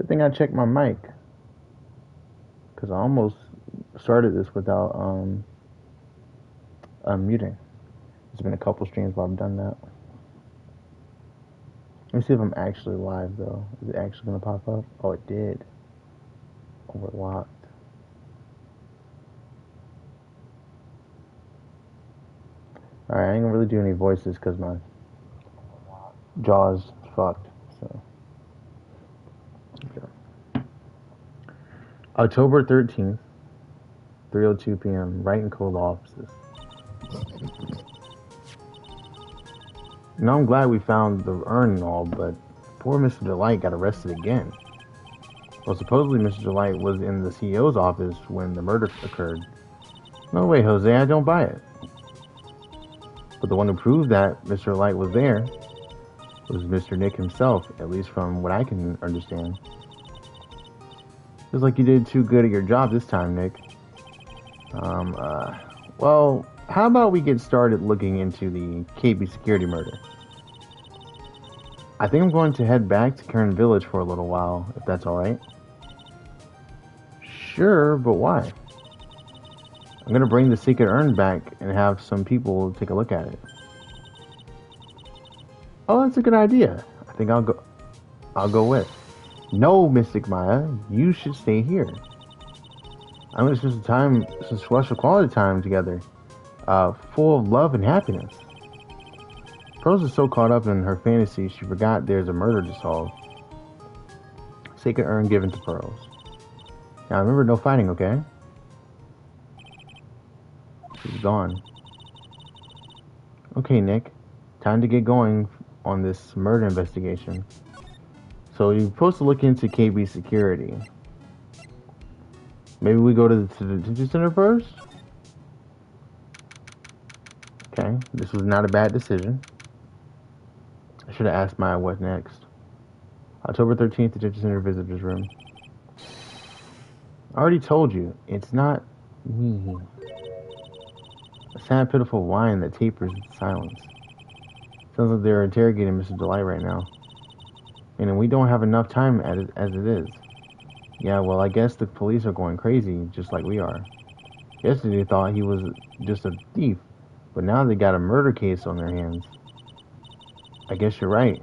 Good thing I checked my mic, because I almost started this without unmuting. There's been a couple streams where I've done that. Let me see if I'm actually live, though. Is it actually going to pop up? Oh, it did. Oh, we're locked. Alright, I ain't gonna really do any voices because my jaw's fucked. So, okay. October 13th, 3:02 p.m., right in Code offices. Now I'm glad we found the urn and all, but poor Mr. Delight got arrested again. Well, supposedly Mr. Delight was in the CEO's office when the murder occurred. No way, Jose, I don't buy it. But the one who proved that Mr. Delight was there was Mr. Nick himself, at least from what I can understand. Feels like you did too good at your job this time, Nick. Well, how about we get started looking into the KB security murder? I think I'm going to head back to Kern Village for a little while, if that's alright. Sure, but why? I'm gonna bring the secret urn back and have some people take a look at it. Oh, that's a good idea. I think I'll go with. No, Mystic Maya, you should stay here. I mean, it's just some special quality time together, full of love and happiness. Pearls is so caught up in her fantasy, she forgot there's a murder to solve. Sacred urn given to Pearls. Now remember, no fighting, okay? She's gone. Okay, Nick, time to get going on this murder investigation. So you're supposed to look into KB security. Maybe we go to the detention center first? Okay, this was not a bad decision. I should have asked Maya what next. October 13th, detention center visitors room. I already told you, it's not me. A sad, pitiful whine that tapers into silence. Sounds like they're interrogating Mr. Delight right now. And we don't have enough time as it is. Yeah, well, I guess the police are going crazy, just like we are. Yesterday they thought he was just a thief, but now they got a murder case on their hands. I guess you're right.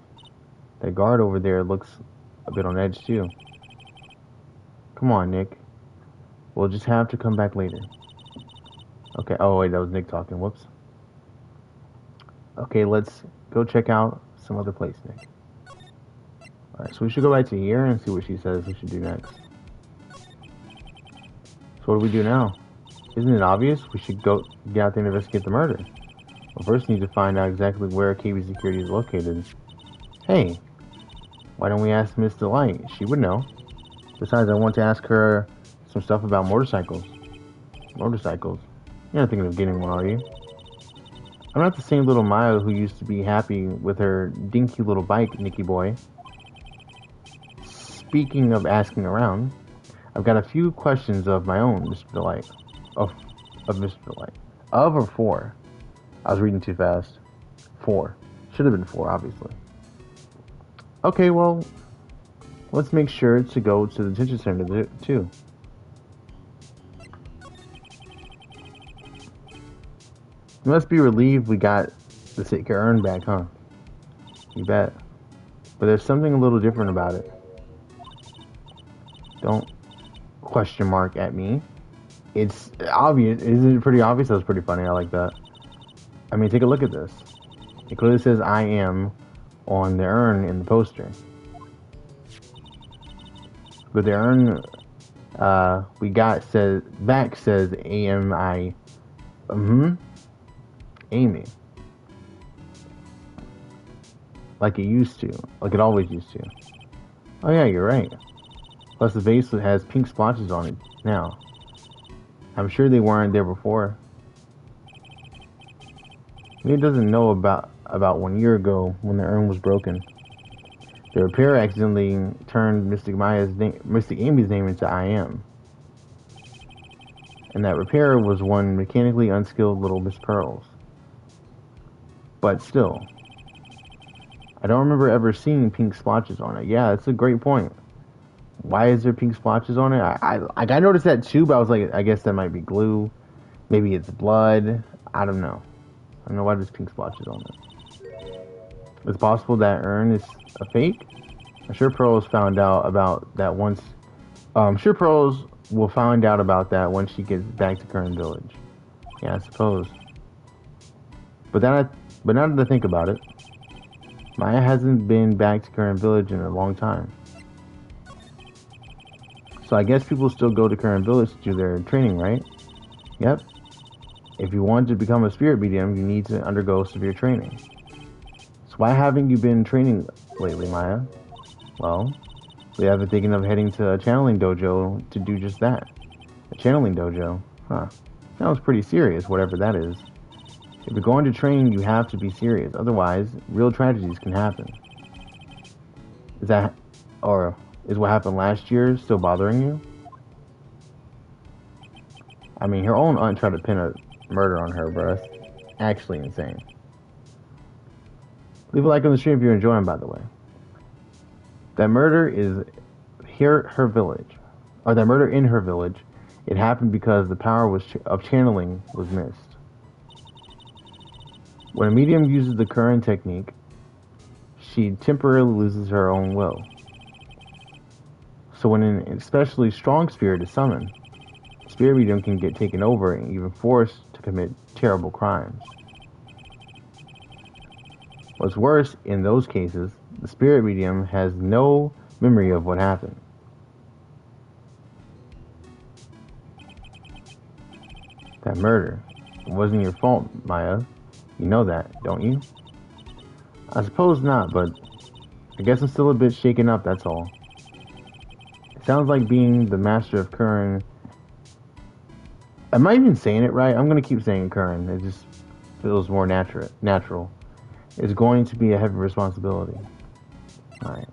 That guard over there looks a bit on edge, too. Come on, Nick. We'll just have to come back later. Okay, oh wait, that was Nick talking, whoops. Okay, let's go check out some other place, Nick. Alright, so we should go back to here and see what she says we should do next. So what do we do now? Isn't it obvious? We should go get out there and investigate the murder. Well, first we need to find out exactly where KB Security is located. Hey, why don't we ask Miss Delight? She would know. Besides, I want to ask her some stuff about motorcycles. Motorcycles? You're not thinking of getting one, are you? I'm not the same little Maya who used to be happy with her dinky little bike, Nicky boy. Speaking of asking around, I've got a few questions of my own, Mr. Delight. Of Mr. Delight. Of or for? I was reading too fast. For. Should have been for, obviously. Okay, well, let's make sure to go to the detention center, too. You must be relieved we got the secret urn back, huh? You bet. But there's something a little different about it. Don't question mark at me. It's obvious. Isn't it pretty obvious? That was pretty funny. I like that. I mean, take a look at this. It clearly says I am on the urn in the poster. But the urn we got says AMI. Amy. Like it used to. Like it always used to. Oh yeah, you're right. Plus the vase has pink splotches on it now. I'm sure they weren't there before. He doesn't know about 1 year ago when the urn was broken. The repairer accidentally turned Mystic Amy's name into I am. And that repairer was one mechanically unskilled little Miss Pearls. But still, I don't remember ever seeing pink splotches on it. Yeah, that's a great point. Why is there pink splotches on it? I noticed that too, but I was like, I guess that might be glue. Maybe it's blood. I don't know. I don't know why there's pink splotches on it. It's possible that urn is a fake. I'm sure Pearls found out about that once. I'm sure Pearls will find out about that once she gets back to Kern Village. Yeah, I suppose. But now that I think about it, Maya hasn't been back to Kern Village in a long time. So I guess people still go to Kern Village to do their training, right? Yep. If you want to become a spirit medium, you need to undergo severe training. So why haven't you been training lately, Maya? Well, we have been thinking of heading to a channeling dojo to do just that. A channeling dojo? Huh. Sounds pretty serious, whatever that is. If you're going to train, you have to be serious. Otherwise, real tragedies can happen. Is what happened last year still bothering you? I mean, her own aunt tried to pin a murder on her, bro. That's actually insane. Leave a like on the stream if you're enjoying, by the way. That murder is her village. Or that murder in her village, it happened because the power of channeling was missed. When a medium uses the current technique, she temporarily loses her own will. So when an especially strong spirit is summoned, the spirit medium can get taken over and even forced to commit terrible crimes. What's worse, in those cases, the spirit medium has no memory of what happened. That murder, it wasn't your fault, Maya. You know that, don't you? I suppose not, but I guess I'm still a bit shaken up, that's all. It sounds like being the master of Curran. Am I even saying it right? I'm going to keep saying Curran. It just feels more natural. It's going to be a heavy responsibility. Alright.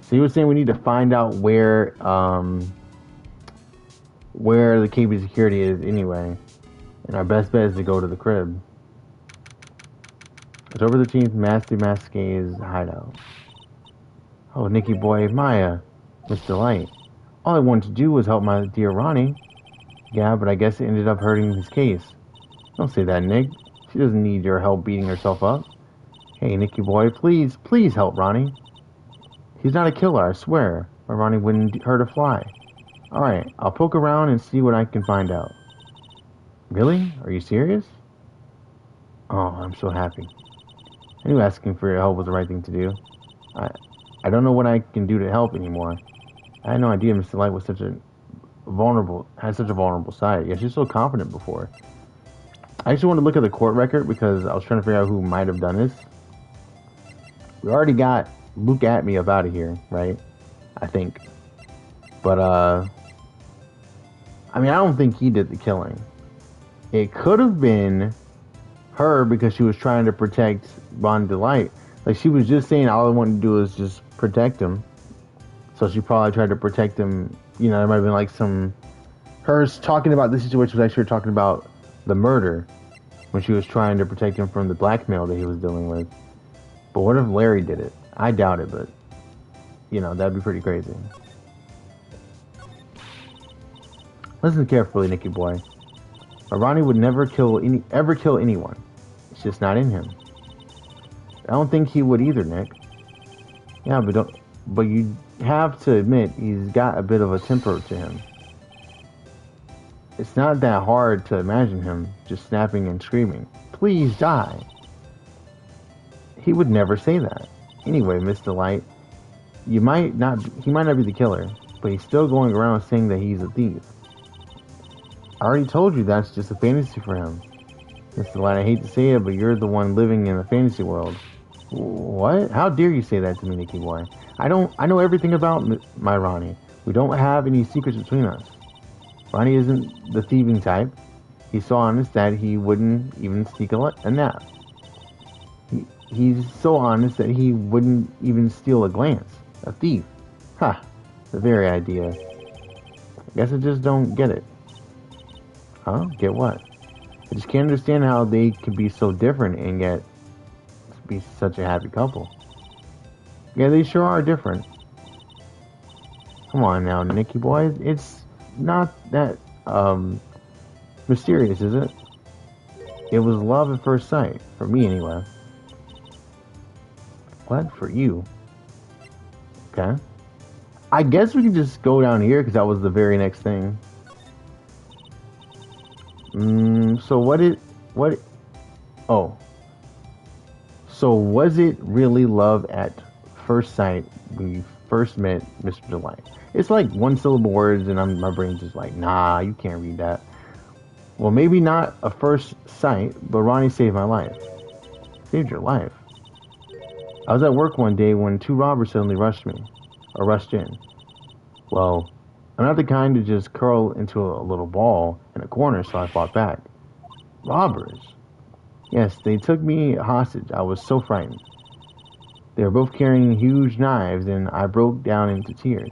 So you were saying we need to find out where the KB security is anyway. And our best bet is to go to the crib. It's over the team's Masty Mascade's hideout. Oh, Nicky boy, Maya, Miss Delight. All I wanted to do was help my dear Ronnie. Yeah, but I guess it ended up hurting his case. Don't say that, Nick. She doesn't need your help beating herself up. Hey, Nicky boy, please help Ronnie. He's not a killer, I swear. Or Ronnie wouldn't hurt a fly. Alright, I'll poke around and see what I can find out. Really? Are you serious? Oh, I'm so happy. I knew asking for your help was the right thing to do. I don't know what I can do to help anymore. I had no idea Mr. Light was had such a vulnerable side. Yeah, she was so confident before. I actually want to look at the court record because I was trying to figure out who might have done this. We already got Luke at me up out of here, right? I think. But, I mean, I don't think he did the killing. It could have been her because she was trying to protect Ron Delight. Like, she was just saying all I wanted to do is just protect him. So she probably tried to protect him. You know, there might have been like her talking about this situation was actually talking about the murder when she was trying to protect him from the blackmail that he was dealing with. But what if Larry did it? I doubt it, but, you know, that'd be pretty crazy. Listen carefully, Nicky boy. Ronnie would never ever kill anyone. It's just not in him. I don't think he would either, Nick. Yeah, but you have to admit he's got a bit of a temper to him. It's not that hard to imagine him just snapping and screaming, "Please die." He would never say that. Anyway, Mr. Light, he might not be the killer, but he's still going around saying that he's a thief. I already told you that's just a fantasy for him. Mr. Light, I hate to say it, but you're the one living in a fantasy world. What? How dare you say that to me, Nicky boy? I know everything about my Ronnie. We don't have any secrets between us. Ronnie isn't the thieving type. He's so honest that he wouldn't even sneak a nap. He's so honest that he wouldn't even steal a glance. A thief. Ha! The very idea. I guess I just don't get it. Huh? Get what? I just can't understand how they could be so different and yet be such a happy couple. Yeah, they sure are different. Come on now, Nicky boy. It's not that mysterious, is it? It was love at first sight, for me anyway. What? For you? Okay. I guess we can just go down here because that was the very next thing. So what? Oh. So was it really love at first sight when you first met Mr. Delight? It's like one syllable words, and my brain's just like, nah, you can't read that. Well, maybe not a first sight, but Ronnie saved my life. Saved your life. I was at work one day when two robbers suddenly rushed in. Well, I'm not the kind to just curl into a little ball in a corner, so I fought back. Robbers? Yes, they took me hostage. I was so frightened. They were both carrying huge knives, and I broke down into tears.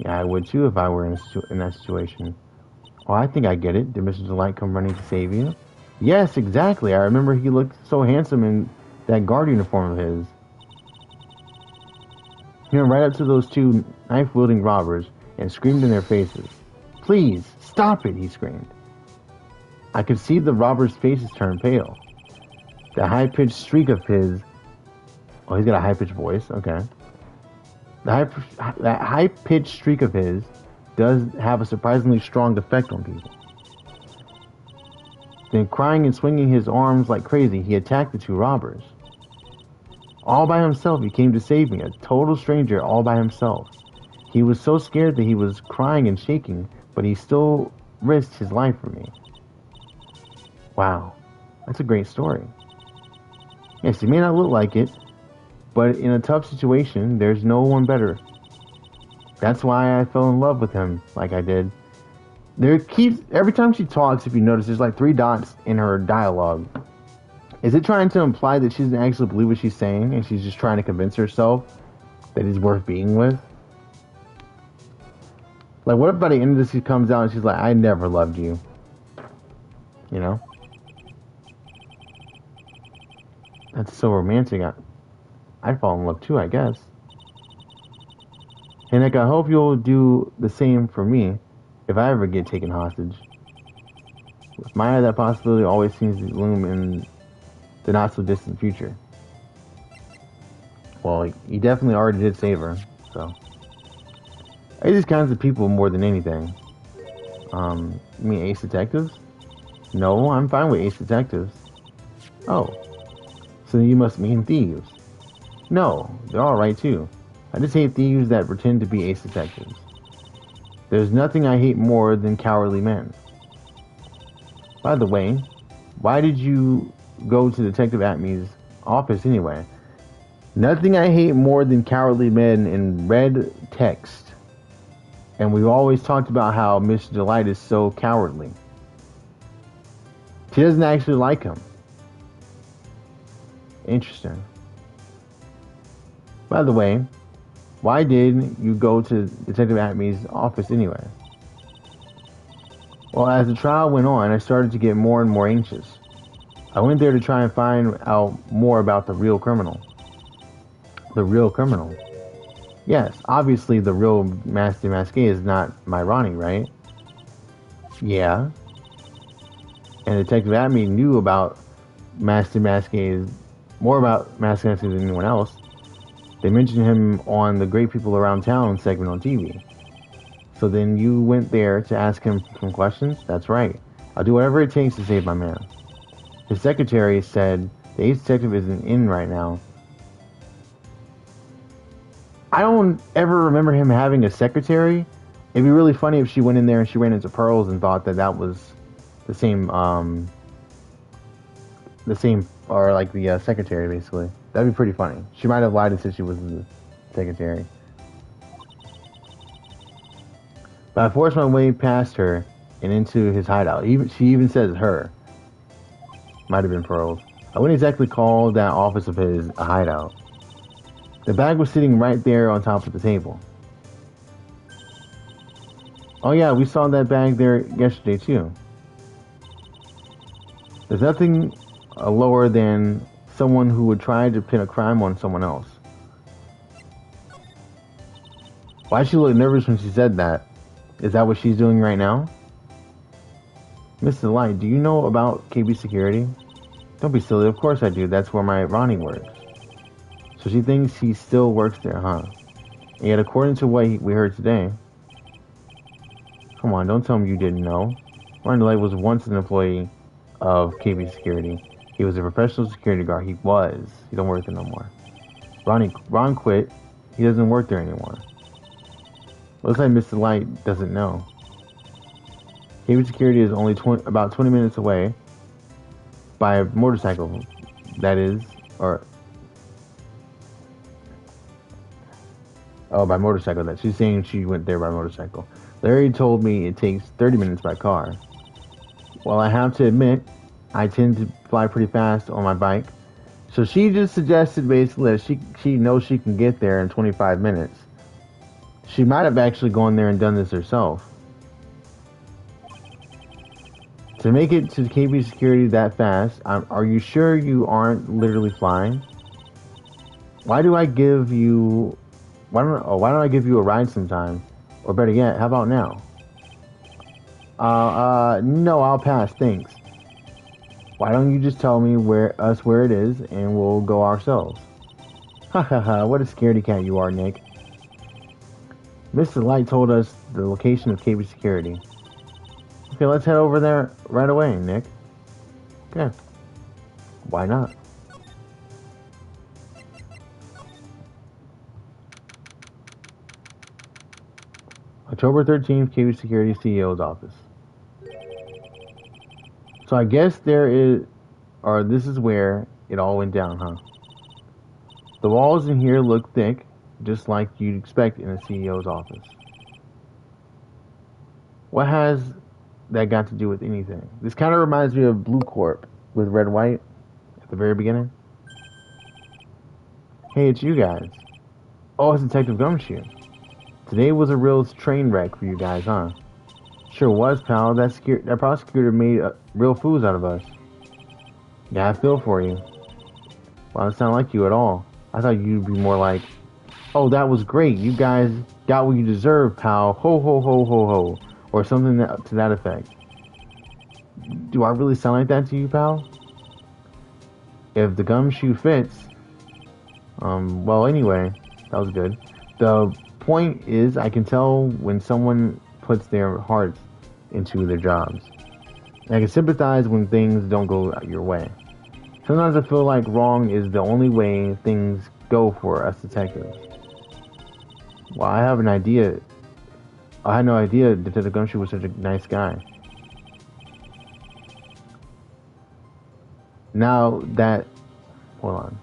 Yeah, I would too if I were in that situation. Oh, I think I get it. Did Mr. Delight come running to save you? Yes, exactly. I remember he looked so handsome in that guard uniform of his. He went right up to those two knife-wielding robbers and screamed in their faces. Please, stop it, he screamed. I could see the robbers' faces turn pale. The high-pitched streak of his... Oh, he's got a high-pitched voice. Okay. That high-pitched streak of his does have a surprisingly strong effect on people. Then, crying and swinging his arms like crazy, he attacked the two robbers. All by himself, he came to save me, a total stranger all by himself. He was so scared that he was crying and shaking, but he still risked his life for me. Wow, that's a great story. Yes, he may not look like it, but in a tough situation, there's no one better. That's why I fell in love with him like I did. Every time she talks, if you notice, there's like 3 dots in her dialogue. Is it trying to imply that she doesn't actually believe what she's saying and she's just trying to convince herself that he's worth being with? Like, what if by the end of this she comes out and she's like, I never loved you? You know? That's so romantic. I'd fall in love too, I guess. And like, I hope you'll do the same for me if I ever get taken hostage. With Maya, that possibility always seems to loom in the not-so-distant future. Well, he definitely already did save her, so... I these kinds of people more than anything. You mean Ace Detectives? No, I'm fine with Ace Detectives. Oh. So you must mean thieves. No, they're alright too. I just hate thieves that pretend to be Ace Detectives. There's nothing I hate more than cowardly men. By the way, why did you go to Detective Atmey's office anyway? Nothing I hate more than cowardly men in red text. And we've always talked about how Mr. Delight is so cowardly. She doesn't actually like him. Interesting. By the way, why did you go to Detective Atmey's office anyway? Well, as the trial went on, I started to get more and more anxious. I went there to try and find out more about the real criminal. The real criminal? Yes, obviously the real Master Masqué is not my Ronnie, right? Yeah. And Detective Atmey knew about Master Masqué, more about Master Masqué than anyone else. They mentioned him on the Great People Around Town segment on TV. So then you went there to ask him some questions? That's right. I'll do whatever it takes to save my man. His secretary said the ace detective isn't in right now. I don't ever remember him having a secretary. It'd be really funny if she went in there and she ran into Pearls and thought that was the same, or like the secretary, basically. That'd be pretty funny. She might have lied and said she was the secretary. But I forced my way past her and into his hideout. She even says her. Might have been Pearls. I wouldn't exactly call that office of his a hideout. The bag was sitting right there on top of the table. Oh yeah, we saw that bag there yesterday too. There's nothing lower than someone who would try to pin a crime on someone else. Why she look nervous when she said that? Is that what she's doing right now? Mr. Light, do you know about KB Security? Don't be silly, of course I do. That's where my Ronnie works. So she thinks he still works there, huh? And yet, according to what we heard today... Come on, don't tell me you didn't know. Ronnie Light was once an employee of KB Security. He was a professional security guard. He was. He don't work there no more. Ron quit. He doesn't work there anymore. Looks like Mr. Light doesn't know. KB Security is only about 20 minutes away by a motorcycle. That is, or... Oh, by motorcycle. That she's saying she went there by motorcycle. Larry told me it takes 30 minutes by car. Well, I have to admit, I tend to fly pretty fast on my bike. So she just suggested basically that she knows she can get there in 25 minutes. She might have actually gone there and done this herself. To make it to KB Security that fast, are you sure you aren't literally flying? Why don't I give you a ride sometime? Or better yet, how about now? No, I'll pass, thanks. Why don't you just tell me where it is, and we'll go ourselves? Ha ha ha, what a scaredy cat you are, Nick. Mr. Light told us the location of KB Security. Okay, let's head over there right away, Nick. Okay. Why not? October 13th, KB Security CEO's office. So I guess this is where it all went down, huh? The walls in here look thick, just like you'd expect in a CEO's office. What has that got to do with anything? This kind of reminds me of Blue Corp with Red White at the very beginning. Hey, it's you guys. Oh, it's Detective Gumshoe. Today was a real train wreck for you guys, huh? Sure was, pal. That prosecutor made real fools out of us. Yeah, I feel for you. Well, it sound like you at all. I thought you'd be more like, oh, that was great. You guys got what you deserve, pal. Ho, ho, ho, ho, ho. Or something to that effect. Do I really sound like that to you, pal? If the gumshoe fits... well, anyway, that was good. The point is, I can tell when someone puts their hearts into their jobs. And I can sympathize when things don't go your way. Sometimes I feel like wrong is the only way things go for us detectives. Well, I have an idea. I had no idea Detective Gumshoe was such a nice guy. Now that... Hold on.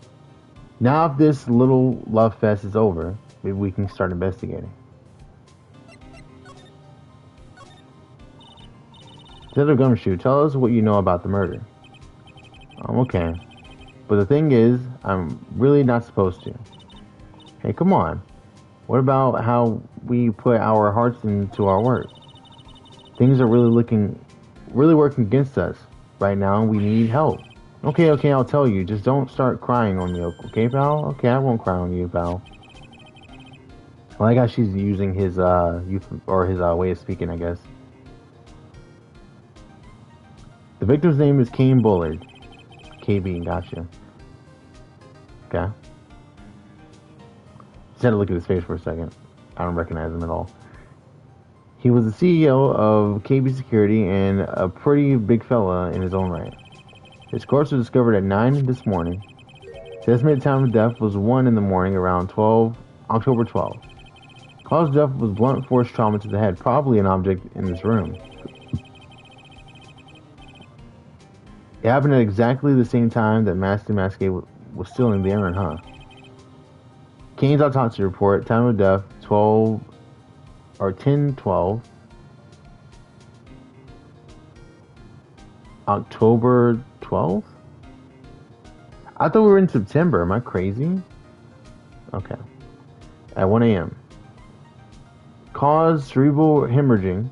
Now if this little love fest is over, maybe we can start investigating. Detective Gumshoe, tell us what you know about the murder. Okay. But the thing is, I'm really not supposed to. Hey, come on. What about how we put our hearts into our work? Things are really working against us right now, and we need help. Okay, I'll tell you. Just don't start crying on me, okay, pal? Okay, I won't cry on you, pal. I like how she's using his way of speaking, I guess. The victim's name is Kane Bullard. KB, gotcha. Okay. Just had to look at his face for a second. I don't recognize him at all. He was the CEO of KB Security and a pretty big fella in his own right. His corpse was discovered at 9 this morning. The estimated time of death was 1 in the morning around October 12th. Cause of death was blunt force trauma to the head, probably an object in this room. It happened at exactly the same time that Master Masqué was still in the errand, huh? Kane's autopsy report, time of death, 10/12. October 12th? I thought we were in September. Am I crazy? Okay. At 1 a.m. Cause cerebral hemorrhaging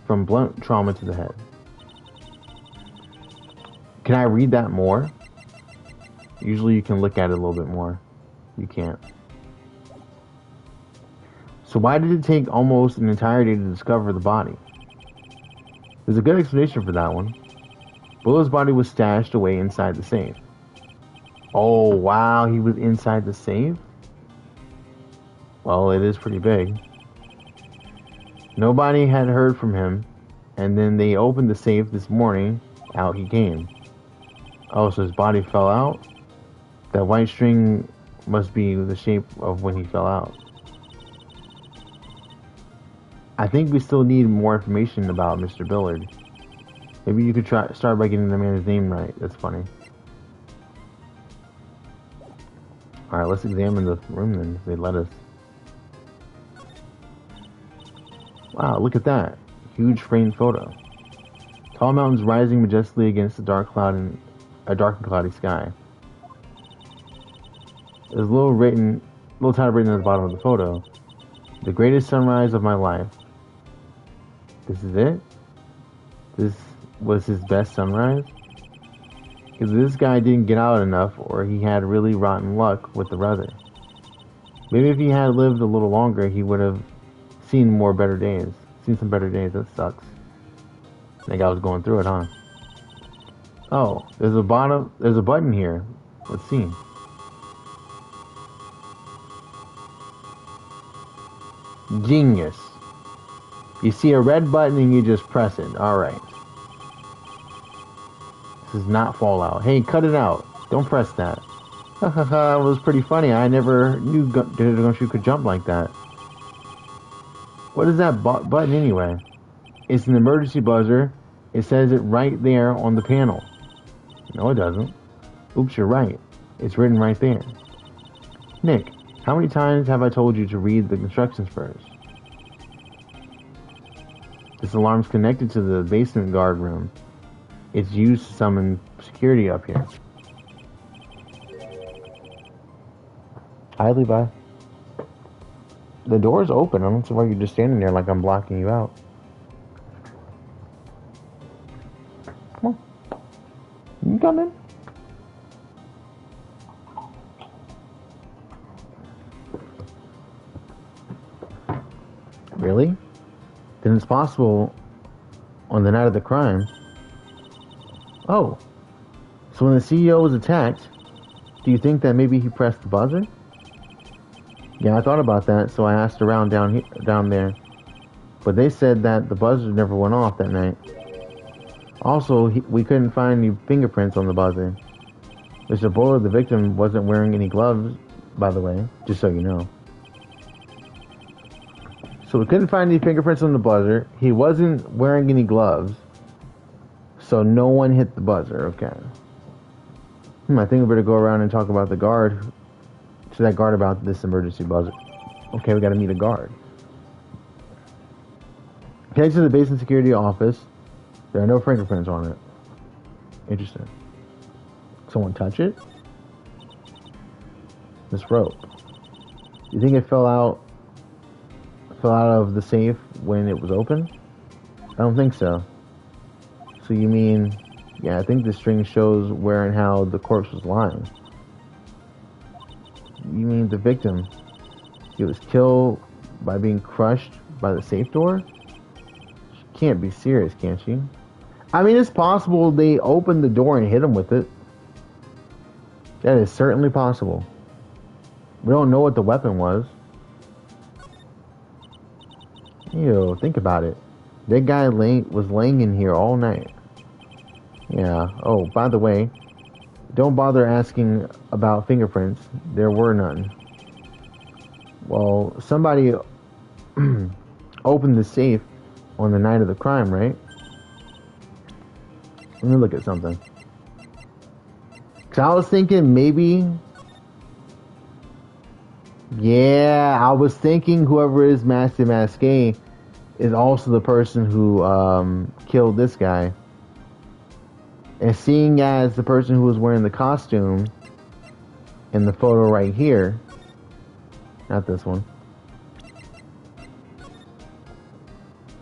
from blunt trauma to the head. Can I read that more? Usually you can look at it a little bit more. You can't. So why did it take almost an entire day to discover the body? There's a good explanation for that one. Willow's body was stashed away inside the safe. Oh, wow, he was inside the safe? Well, it is pretty big. Nobody had heard from him, and then they opened the safe this morning. Out he came. Oh, so his body fell out? That white string must be the shape of when he fell out. I think we still need more information about Mr. Billard. Maybe you could start by getting the man's name right. That's funny. Alright, let's examine the room then, if they let us. Wow, look at that. Huge framed photo. Tall mountains rising majestically against a dark and cloudy sky. There's a little title written at the bottom of the photo. The greatest sunrise of my life. This is it? This was his best sunrise? Because this guy didn't get out enough, or he had really rotten luck with the weather. Maybe if he had lived a little longer, he would have seen some better days. That sucks. That guy was going through it, huh? Oh, there's a button here. Let's see. Genius. You see a red button and you just press it. Alright. This is not Fallout. Hey, cut it out. Don't press that. Hahaha, it was pretty funny. I never knew Gumshoe could jump like that. What is that button anyway? It's an emergency buzzer. It says it right there on the panel. No, it doesn't. Oops, you're right. It's written right there. Nick, how many times have I told you to read the instructions first? This alarm's connected to the basement guard room. It's used to summon security up here. Hi, Levi. The door's open. I don't see why you're just standing there like I'm blocking you out. Come on. You come in. Really? Then it's possible on the night of the crime. Oh. So when the CEO was attacked, do you think that maybe he pressed the buzzer? Yeah, I thought about that, so I asked around down there. But they said that the buzzer never went off that night. Also, we couldn't find any fingerprints on the buzzer. Mr. Bullard, the victim, wasn't wearing any gloves, by the way, just so you know. So we couldn't find any fingerprints on the buzzer. He wasn't wearing any gloves. So no one hit the buzzer, okay. I think we better go around and talk about the guard. To that guard about this emergency buzzer. Okay, we gotta meet a guard. Head to the basement security office. There are no fingerprints on it. Interesting. Someone touch it? This rope. You think it fell out of the safe when it was open? I don't think so. So you mean, yeah, I think the string shows where and how the corpse was lying. You mean the victim? He was killed by being crushed by the safe door? She can't be serious, can she? I mean, it's possible they opened the door and hit him with it. That is certainly possible. We don't know what the weapon was. Ew, think about it. That guy was laying in here all night. Yeah. Oh, by the way, don't bother asking about fingerprints. There were none. Well, somebody opened the safe on the night of the crime, right? Let me look at something. Because I was thinking maybe... Yeah, I was thinking whoever is Master Masqué is also the person who killed this guy. And seeing as the person who was wearing the costume in the photo right here, not this one,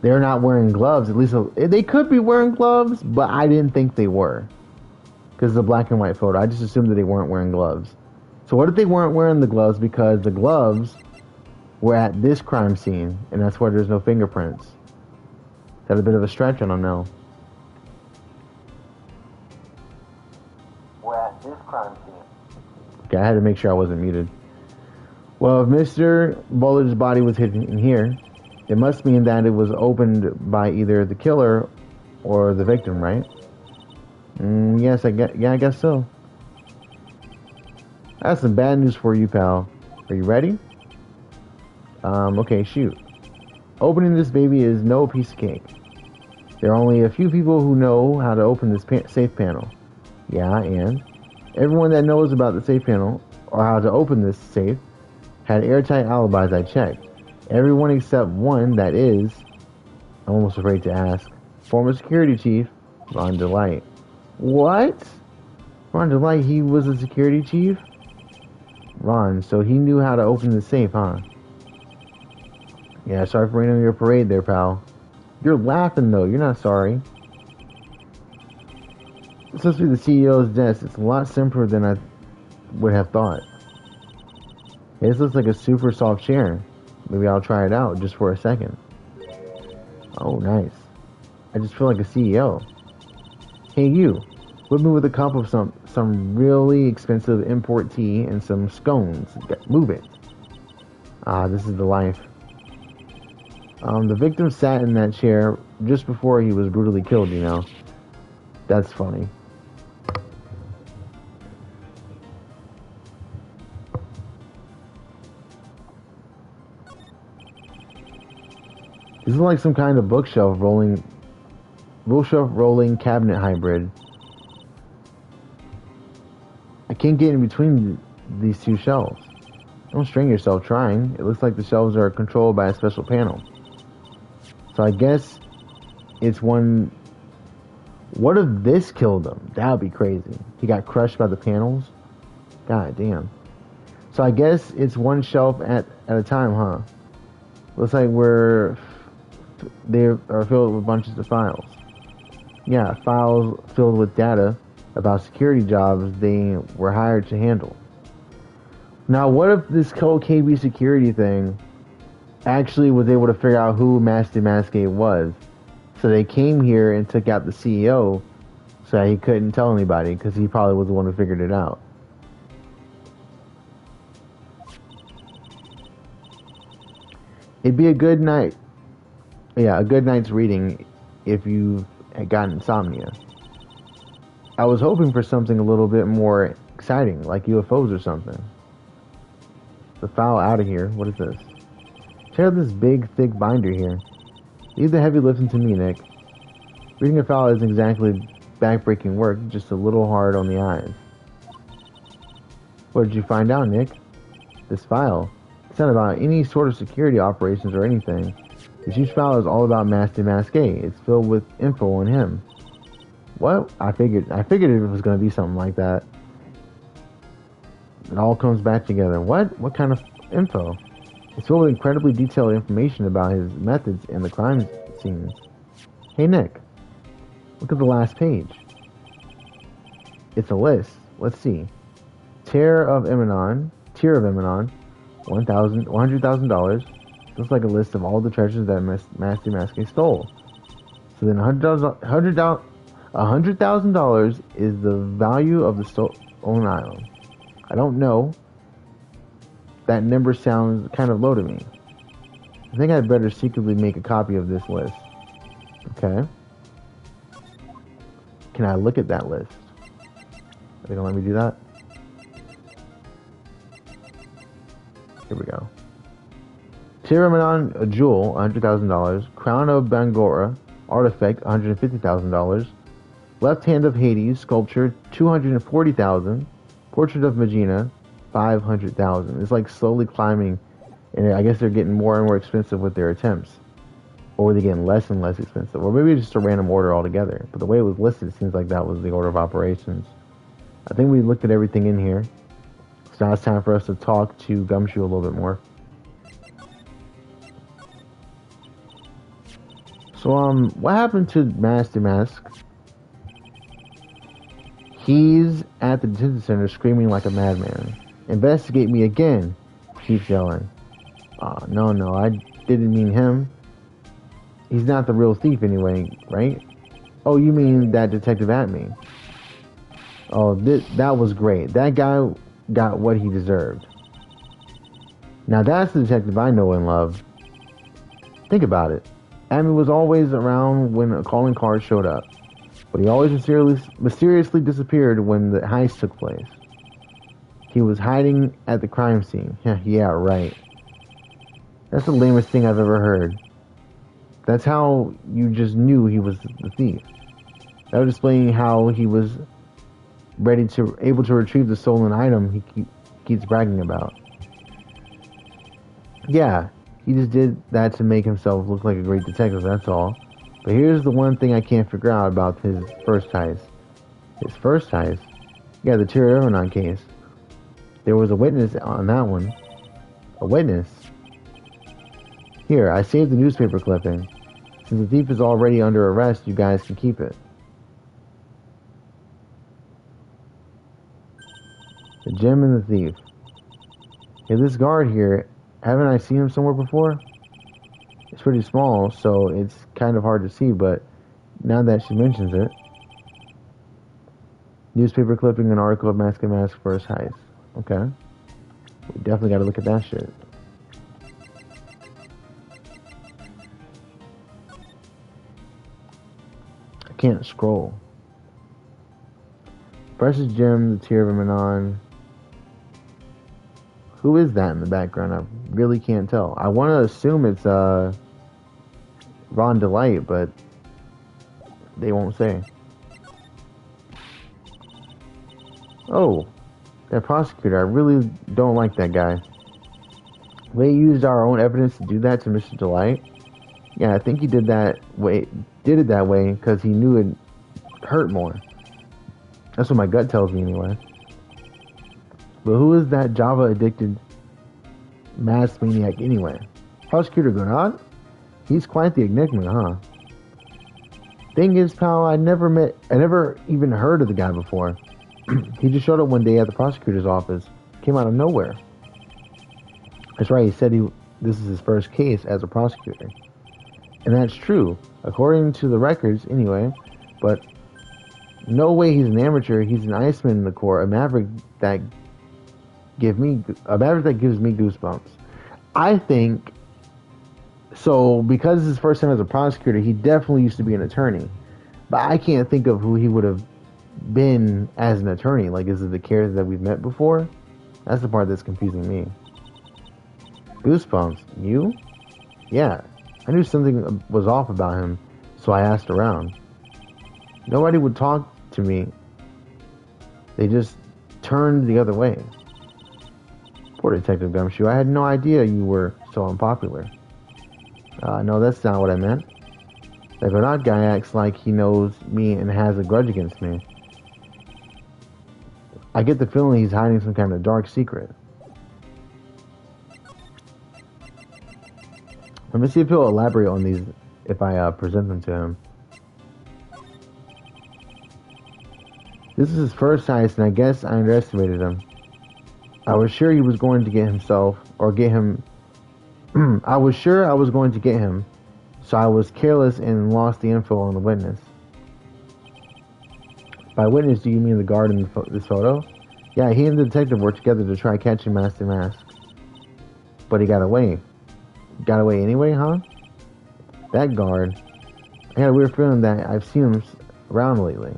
they're not wearing gloves. At least they could be wearing gloves, but I didn't think they were. Because it's a black and white photo. I just assumed that they weren't wearing gloves. So what if they weren't wearing the gloves? Because the gloves We're at this crime scene, and that's why there's no fingerprints. That's a bit of a stretch, I don't know. We're at this crime scene. Okay, I had to make sure I wasn't muted. Well, if Mr. Bullard's body was hidden in here, it must mean that it was opened by either the killer or the victim, right? Yes, I guess so. That's some bad news for you, pal. Are you ready? Okay, shoot. Opening this baby is no piece of cake. There are only a few people who know how to open this safe panel. Yeah, and everyone that knows about the safe panel or how to open this safe had airtight alibis. I checked. Everyone except one that is, I'm almost afraid to ask, former security chief, Ron Delight. What? Ron Delight, he was a security chief? Ron, so he knew how to open the safe, huh? Yeah, sorry for raining on your parade there, pal. You're laughing, though. You're not sorry. It's supposed to be the CEO's desk. It's a lot simpler than I would have thought. Hey, this looks like a super soft chair. Maybe I'll try it out just for a second. Oh, nice. I just feel like a CEO. Hey, you. Whip me with a cup of some really expensive import tea and some scones. Move it. Ah, this is the life. The victim sat in that chair just before he was brutally killed, you know. That's funny. This is like some kind of bookshelf rolling cabinet hybrid. I can't get in between these two shelves. Don't strain yourself trying. It looks like the shelves are controlled by a special panel. So I guess it's one... What if this killed him? That would be crazy. He got crushed by the panels? God damn. So I guess it's one shelf at a time, huh? Looks like they are filled with bunches of files. Yeah, files filled with data about security jobs they were hired to handle. Now, what if this whole KB security thing actually was able to figure out who Master Masqué was? So they came here and took out the CEO so that he couldn't tell anybody because he probably was the one who figured it out. It'd be a good night. Yeah, a good night's reading if you had gotten insomnia. I was hoping for something a little bit more exciting, like UFOs or something. The file out of here. What is this? Check out this big, thick binder here. Leave the heavy lifting to me, Nick. Reading a file isn't exactly back-breaking work, just a little hard on the eyes. What did you find out, Nick? This file. It's not about any sort of security operations or anything. This huge file is all about Master Masqué. It's filled with info on him. What? I figured it was going to be something like that. It all comes back together. What? What kind of info? It's filled with incredibly detailed information about his methods and the crime scenes. Hey, Nick. Look at the last page. It's a list. Let's see. Tier of Emanon, $100,000. Looks like a list of all the treasures that Master Masqué stole. So then $100,000 is the value of the stolen item. I don't know. That number sounds kind of low to me. I think I'd better secretly make a copy of this list. Okay. Can I look at that list? Are they gonna let me do that? Here we go. Tiramanon, a jewel, $100,000. Crown of Bangora, artifact, $150,000. Left Hand of Hades, sculpture, $240,000. Portrait of Magina, $500,000. It's like slowly climbing, and I guess they're getting more and more expensive with their attempts. Or they're getting less and less expensive. Or maybe it's just a random order altogether. But the way it was listed, it seems like that was the order of operations. I think we looked at everything in here. So now it's time for us to talk to Gumshoe a little bit more. So, what happened to Master Mask? He's at the detention center screaming like a madman. Investigate me again, he keeps yelling. No, I didn't mean him. He's not the real thief anyway, right? Oh, you mean that Detective at me? Oh, that was great. That guy got what he deserved. Now that's the detective I know and love. Think about it. Amy was always around when a calling card showed up, but he always mysteriously disappeared when the heist took place. He was hiding at the crime scene. Yeah, right. That's the lamest thing I've ever heard. That's how you just knew he was the thief. That would explain how he was able to retrieve the stolen item he keeps bragging about. Yeah, he just did that to make himself look like a great detective, that's all. But here's the one thing I can't figure out about his first heist. His first heist? Yeah, the Turnabout case. There was a witness on that one. A witness? Here, I saved the newspaper clipping. Since the thief is already under arrest, you guys can keep it. The gem and the thief. Hey, this guard here, haven't I seen him somewhere before? It's pretty small, so it's kind of hard to see, but now that she mentions it. Newspaper clipping, an article of Mask and Mask first heist. Okay. We definitely gotta look at that shit. I can't scroll. Precious Gem, the Tear of Manon. Who is that in the background? I really can't tell. I want to assume it's Ron Delight, but they won't say. Oh, that prosecutor. I really don't like that guy. They used our own evidence to do that to Mr. Delight. Yeah, I think he did it that way because he knew it hurt more. That's what my gut tells me anyway. But who is that Java-addicted mass maniac anyway? Prosecutor Gunnar? He's quite the enigma, huh? Thing is, pal, I never even heard of the guy before. He just showed up one day at the prosecutor's office. Came out of nowhere. That's right, he said this is his first case as a prosecutor. And that's true, according to the records anyway, but no way he's an amateur. He's an Iceman in the Corps, a maverick that gives me goosebumps. I think so because it's his first time as a prosecutor. He definitely used to be an attorney, but I can't think of who he would have been as an attorney. Like, is it the character that we've met before? That's the part that's confusing me. Goosebumps. You? Yeah, I knew something was off about him, so I asked around. Nobody would talk to me. They just turned the other way. Poor Detective Gumshoe. I had no idea you were so unpopular. No, that's not what I meant. The Bernard guy acts like he knows me and has a grudge against me. I get the feeling he's hiding some kind of dark secret. Let me see if he'll elaborate on these if I present them to him. This is his first heist, and I guess I underestimated him. I was sure he was going to get himself, or get him. I was sure I was going to get him, so I was careless and lost the info on the witness. By witness, do you mean the guard in this photo? Yeah, he and the detective worked together to try catching Master Mask. But he got away. Got away anyway, huh? That guard. I got a weird feeling that I've seen him around lately.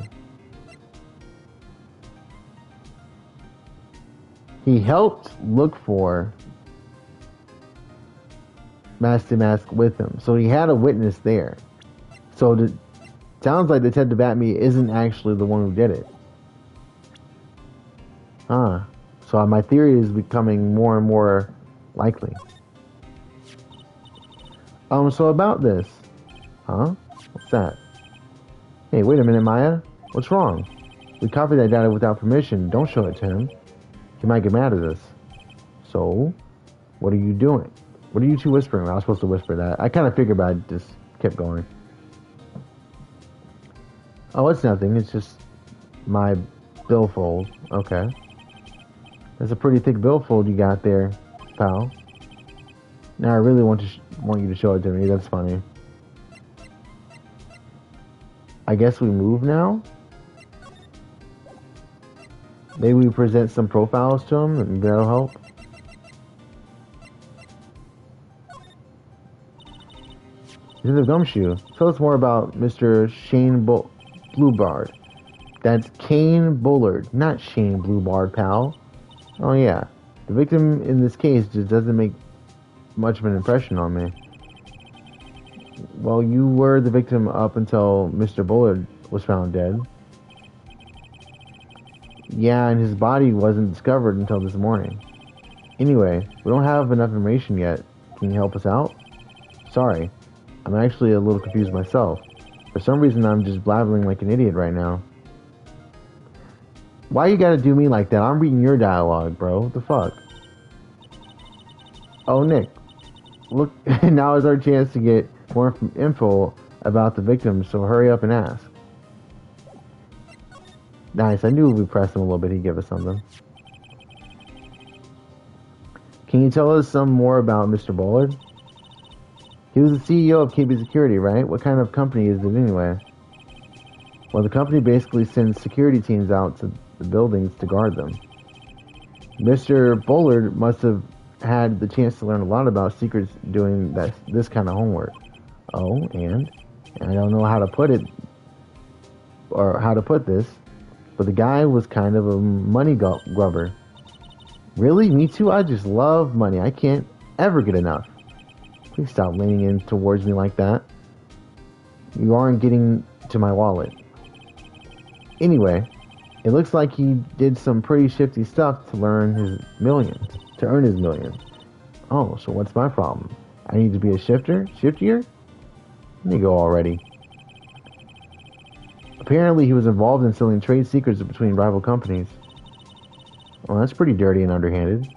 He helped look for Master Mask with him. So he had a witness there. So it sounds like Detective Batme isn't actually the one who did it. Huh. So my theory is becoming more and more likely. So about this. Huh? What's that? Hey, wait a minute, Maya. What's wrong? We copied that data without permission. Don't show it to him. He might get mad at us. So, what are you doing? What are you two whispering? I was supposed to whisper that. I kind of figured, but I just kept going. Oh, it's nothing. It's just my billfold. Okay. That's a pretty thick billfold you got there, pal. Now I really want you to show it to me. That's funny. I guess we move now. Maybe we present some profiles to him, and that'll help. This is a gumshoe. Tell us more about Mr. Shane Bluebard. That's Kane Bullard, not Shane Bluebard, pal. Oh yeah. The victim in this case just doesn't make much of an impression on me. Well, you were the victim up until Mr. Bullard was found dead. Yeah, and his body wasn't discovered until this morning. Anyway, we don't have enough information yet. Can you help us out? Sorry. I'm actually a little confused myself. For some reason, I'm just blabbering like an idiot right now. Why you gotta do me like that? I'm reading your dialogue, bro. What the fuck? Oh, Nick. Look, now is our chance to get more info about the victim, so hurry up and ask. Nice, I knew if we pressed him a little bit, he'd give us something. Can you tell us some more about Mr. Bullard? He was the CEO of KB Security, right? What kind of company is it anyway? Well, the company basically sends security teams out to the buildings to guard them. Mr. Bullard must have had the chance to learn a lot about secrets doing this kind of homework. Oh, and I don't know how to put it, or how to put this, but the guy was kind of a money grubber. Really? Me too? I just love money. I can't ever get enough. Please stop leaning in towards me like that. You aren't getting to my wallet. Anyway, it looks like he did some pretty shifty stuff to earn his millions. Oh, so what's my problem? I need to be a shiftier? Let me go already. Apparently he was involved in selling trade secrets between rival companies. Well, that's pretty dirty and underhanded.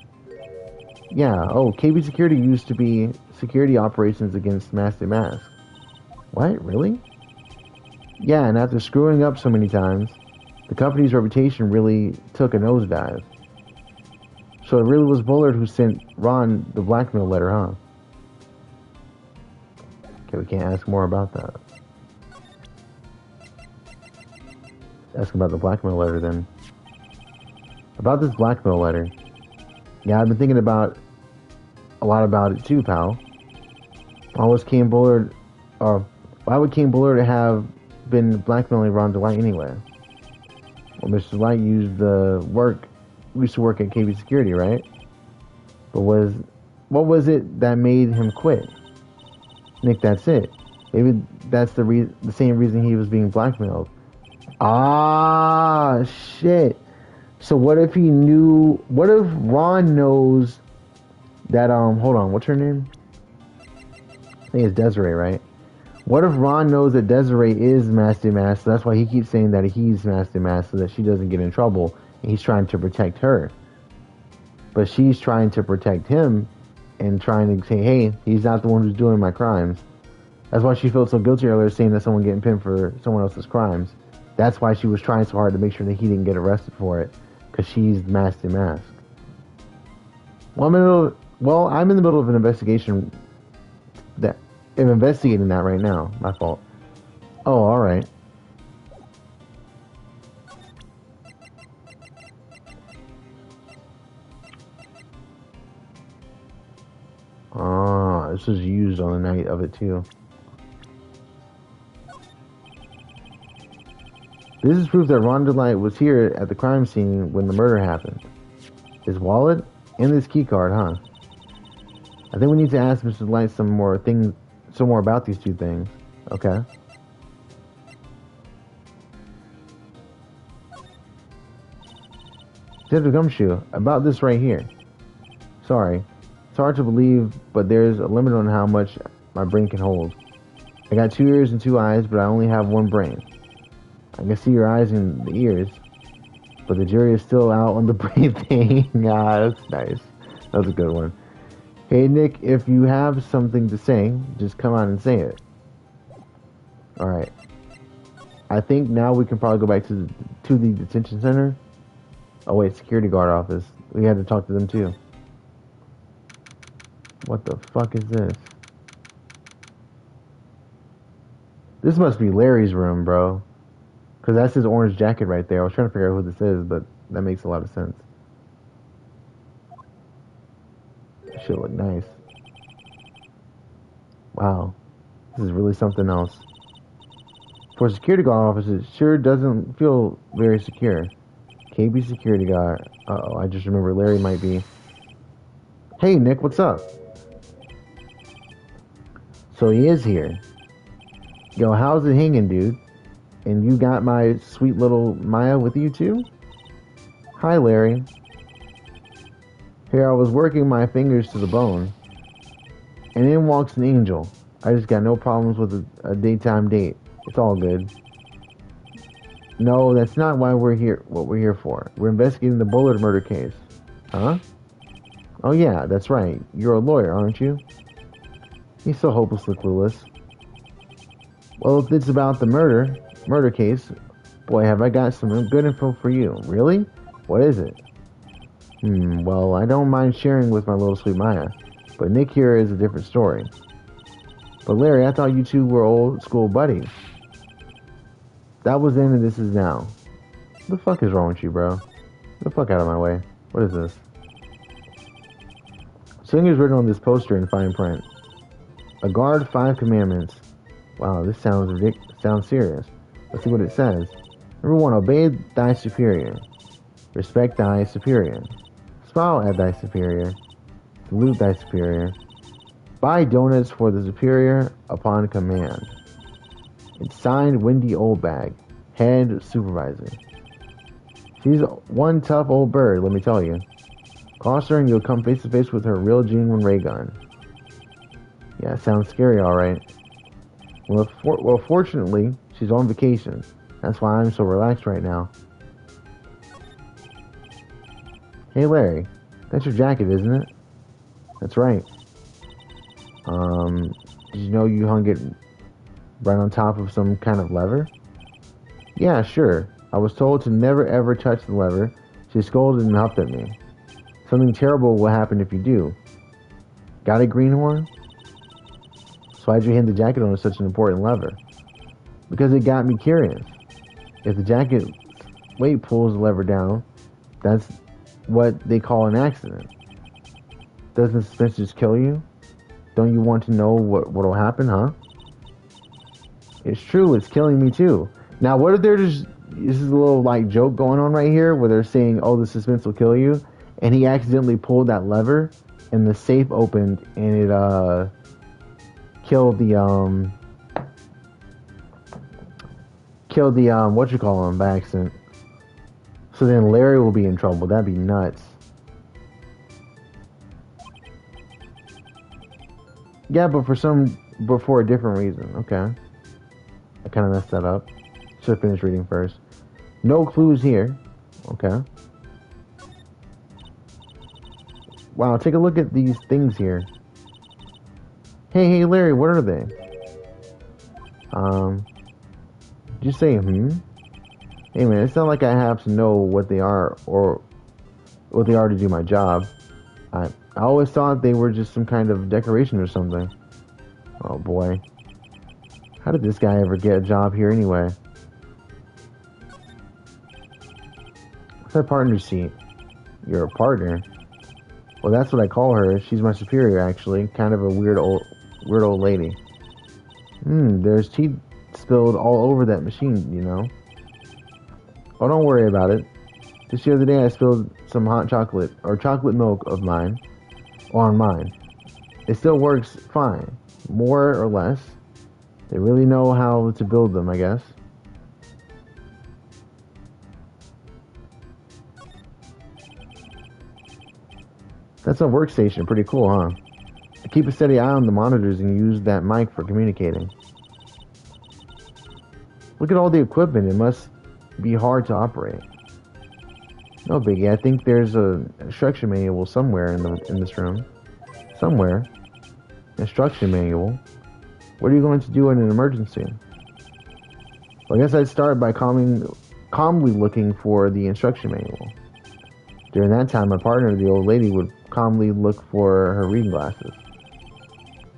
Yeah, KB Security used to be security operations against Mask to Mask. What, really? Yeah, and after screwing up so many times, the company's reputation really took a nosedive. So it really was Bullard who sent Ron the blackmail letter, huh? Okay, we can't ask more about that. Ask about the blackmail letter then. About this blackmail letter. Yeah, I've been thinking a lot about it too, pal. Why would Kane Bullard have been blackmailing Ron DeWitt anyway? Well, Mr. DeWitt used to work at KB Security, right? But what was it that made him quit? Nick, that's it. Maybe that's the same reason he was being blackmailed. Ah, shit. So what if Ron knows that, hold on, what's her name? I think it's Desiree, right? What if Ron knows that Desiree is Master Mask, so that's why he keeps saying that he's Master Mask, so that she doesn't get in trouble, and he's trying to protect her. But she's trying to protect him, and trying to say, hey, he's not the one who's doing my crimes. That's why she felt so guilty earlier, saying that someone getting pinned for someone else's crimes. That's why she was trying so hard to make sure that he didn't get arrested for it, because she's Master Mask. I'm in the middle of an investigation I'm investigating that right now. My fault. Oh, alright. This was used on the night of it too. This is proof that Ron DeLight was here at the crime scene when the murder happened. His wallet and this key card, huh? I think we need to ask Mr. DeLight some more about these two things. Okay. Detective Gumshoe, about this right here. Sorry. It's hard to believe, but there's a limit on how much my brain can hold. I got 2 ears and 2 eyes, but I only have 1 brain. I can see your eyes and the ears, but the jury is still out on the brain thing. That's nice. That was a good one. Hey, Nick, if you have something to say, just come on and say it. Alright. I think now we can probably go back to the detention center. Oh, wait, security guard office. We had to talk to them, too. What the fuck is this? This must be Larry's room, bro. Because that's his orange jacket right there. I was trying to figure out who this is, but that makes a lot of sense. That shit look nice. Wow. This is really something else. For a security guard office, it sure doesn't feel very secure. KB security guard. Uh-oh, I just remember Larry might be. Hey, Nick, what's up? So he is here. Yo, how's it hanging, dude? And you got my sweet little Maya with you, too? Hi, Larry. Here, I was working my fingers to the bone. And in walks an angel. I just got no problems with a daytime date. It's all good. No, that's not why we're here. What we're here for. We're investigating the Bullard murder case. Huh? Oh yeah, that's right. You're a lawyer, aren't you? He's so hopelessly clueless. Well, if it's about the murder case, boy, have I got some good info for you. Really? What is it? Well, I don't mind sharing with my little sweet Maya, but Nick here is a different story. But Larry, I thought you two were old school buddies. That was then and this is now. What the fuck is wrong with you, bro? Get the fuck out of my way. What is this? Singer's written on this poster in fine print. A guard, 5 commandments. Wow, this sounds serious. Let's see what it says. Number 1, obey thy superior. Respect thy superior. Smile at thy superior. Salute thy superior. Buy donuts for the superior upon command. It's signed Wendy Oldbag, head supervisor. She's one tough old bird, let me tell you. Cross her and you'll come face to face with her real genuine ray gun. Yeah, sounds scary, alright. Well, fortunately, she's on vacation. That's why I'm so relaxed right now. Hey Larry, that's your jacket, isn't it? That's right. Did you know you hung it right on top of some kind of lever? Yeah, sure. I was told to never ever touch the lever. She scolded and huffed at me. Something terrible will happen if you do. Got a greenhorn? So why'd you hang the jacket on such an important lever? Because it got me curious. If the jacket weight pulls the lever down, that's what they call an accident. Doesn't the suspense just kill you? Don't you want to know what'll happen, huh? It's true, it's killing me too. Now, what if they're just... This is a little, like, joke going on right here, where they're saying, oh, the suspense will kill you, and he accidentally pulled that lever, and the safe opened, and it, killed the, whatchamacallem by accident. So then Larry will be in trouble. That'd be nuts. Yeah, but for a different reason. Okay. I kind of messed that up. Should have finished reading first. No clues here. Okay. Wow, take a look at these things here. Hey, Larry, what are they? Did you say, Hey, man, it's not like I have to know what they are or what they are to do my job. I always thought they were just some kind of decoration or something. Oh, boy. How did this guy ever get a job here anyway? What's our partner's seat? You're a partner? Well, that's what I call her. She's my superior, actually. Kind of a weird old lady. There's tea spilled all over that machine, you know. Oh, don't worry about it. Just the other day I spilled some hot chocolate, or chocolate milk of mine, on mine. It still works fine. More or less. They really know how to build them, I guess. That's a workstation. Pretty cool, huh? I keep a steady eye on the monitors and use that mic for communicating. Look at all the equipment. It must be hard to operate. No biggie. I think there's a instruction manual somewhere in this room. Somewhere. Instruction manual. What are you going to do in an emergency? Well, I guess I'd start by calmly looking for the instruction manual. During that time, my partner, the old lady, would calmly look for her reading glasses.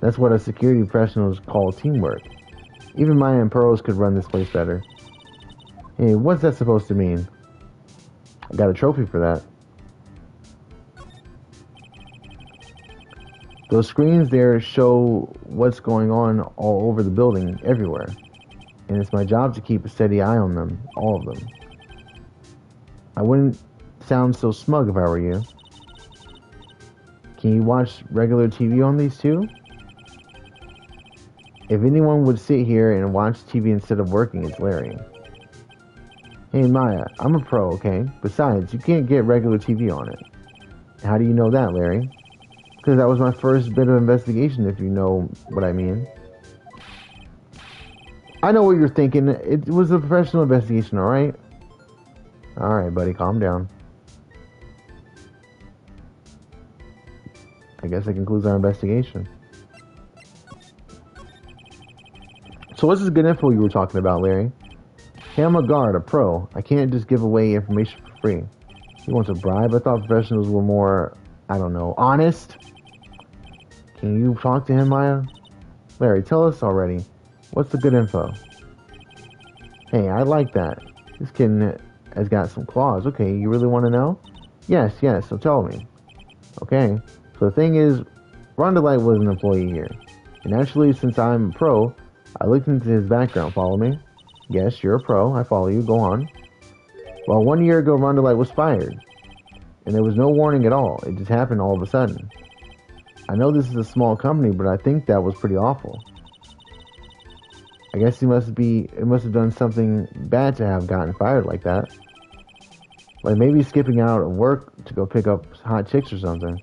That's what a security professionals call teamwork. Even Maya and Pearls could run this place better. Hey, what's that supposed to mean? I got a trophy for that. Those screens there show what's going on all over the building, everywhere. And it's my job to keep a steady eye on them, all of them. I wouldn't sound so smug if I were you. Can you watch regular TV on these too? If anyone would sit here and watch TV instead of working, it's Larry. Hey Maya, I'm a pro, okay? Besides, you can't get regular TV on it. How do you know that, Larry? Because that was my first bit of investigation, if you know what I mean. I know what you're thinking. It was a professional investigation, alright? Alright, buddy, calm down. I guess that concludes our investigation. So what's this good info you were talking about, Larry? Hey, I'm a guard, a pro. I can't just give away information for free. You want to bribe? I thought professionals were more, I don't know, honest? Can you talk to him, Maya? Larry, tell us already. What's the good info? Hey, I like that. This kid has got some claws. Okay, you really want to know? Yes, so tell me. Okay, so the thing is, Ronda Light was an employee here. And actually, since I'm a pro, I looked into his background. Follow me? Yes, you're a pro. I follow you. Go on. Well, 1 year ago, Ronda Light was fired. And there was no warning at all. It just happened all of a sudden. I know this is a small company, but I think that was pretty awful. I guess it must have done something bad to have gotten fired like that. Like maybe skipping out of work to go pick up hot chicks or something.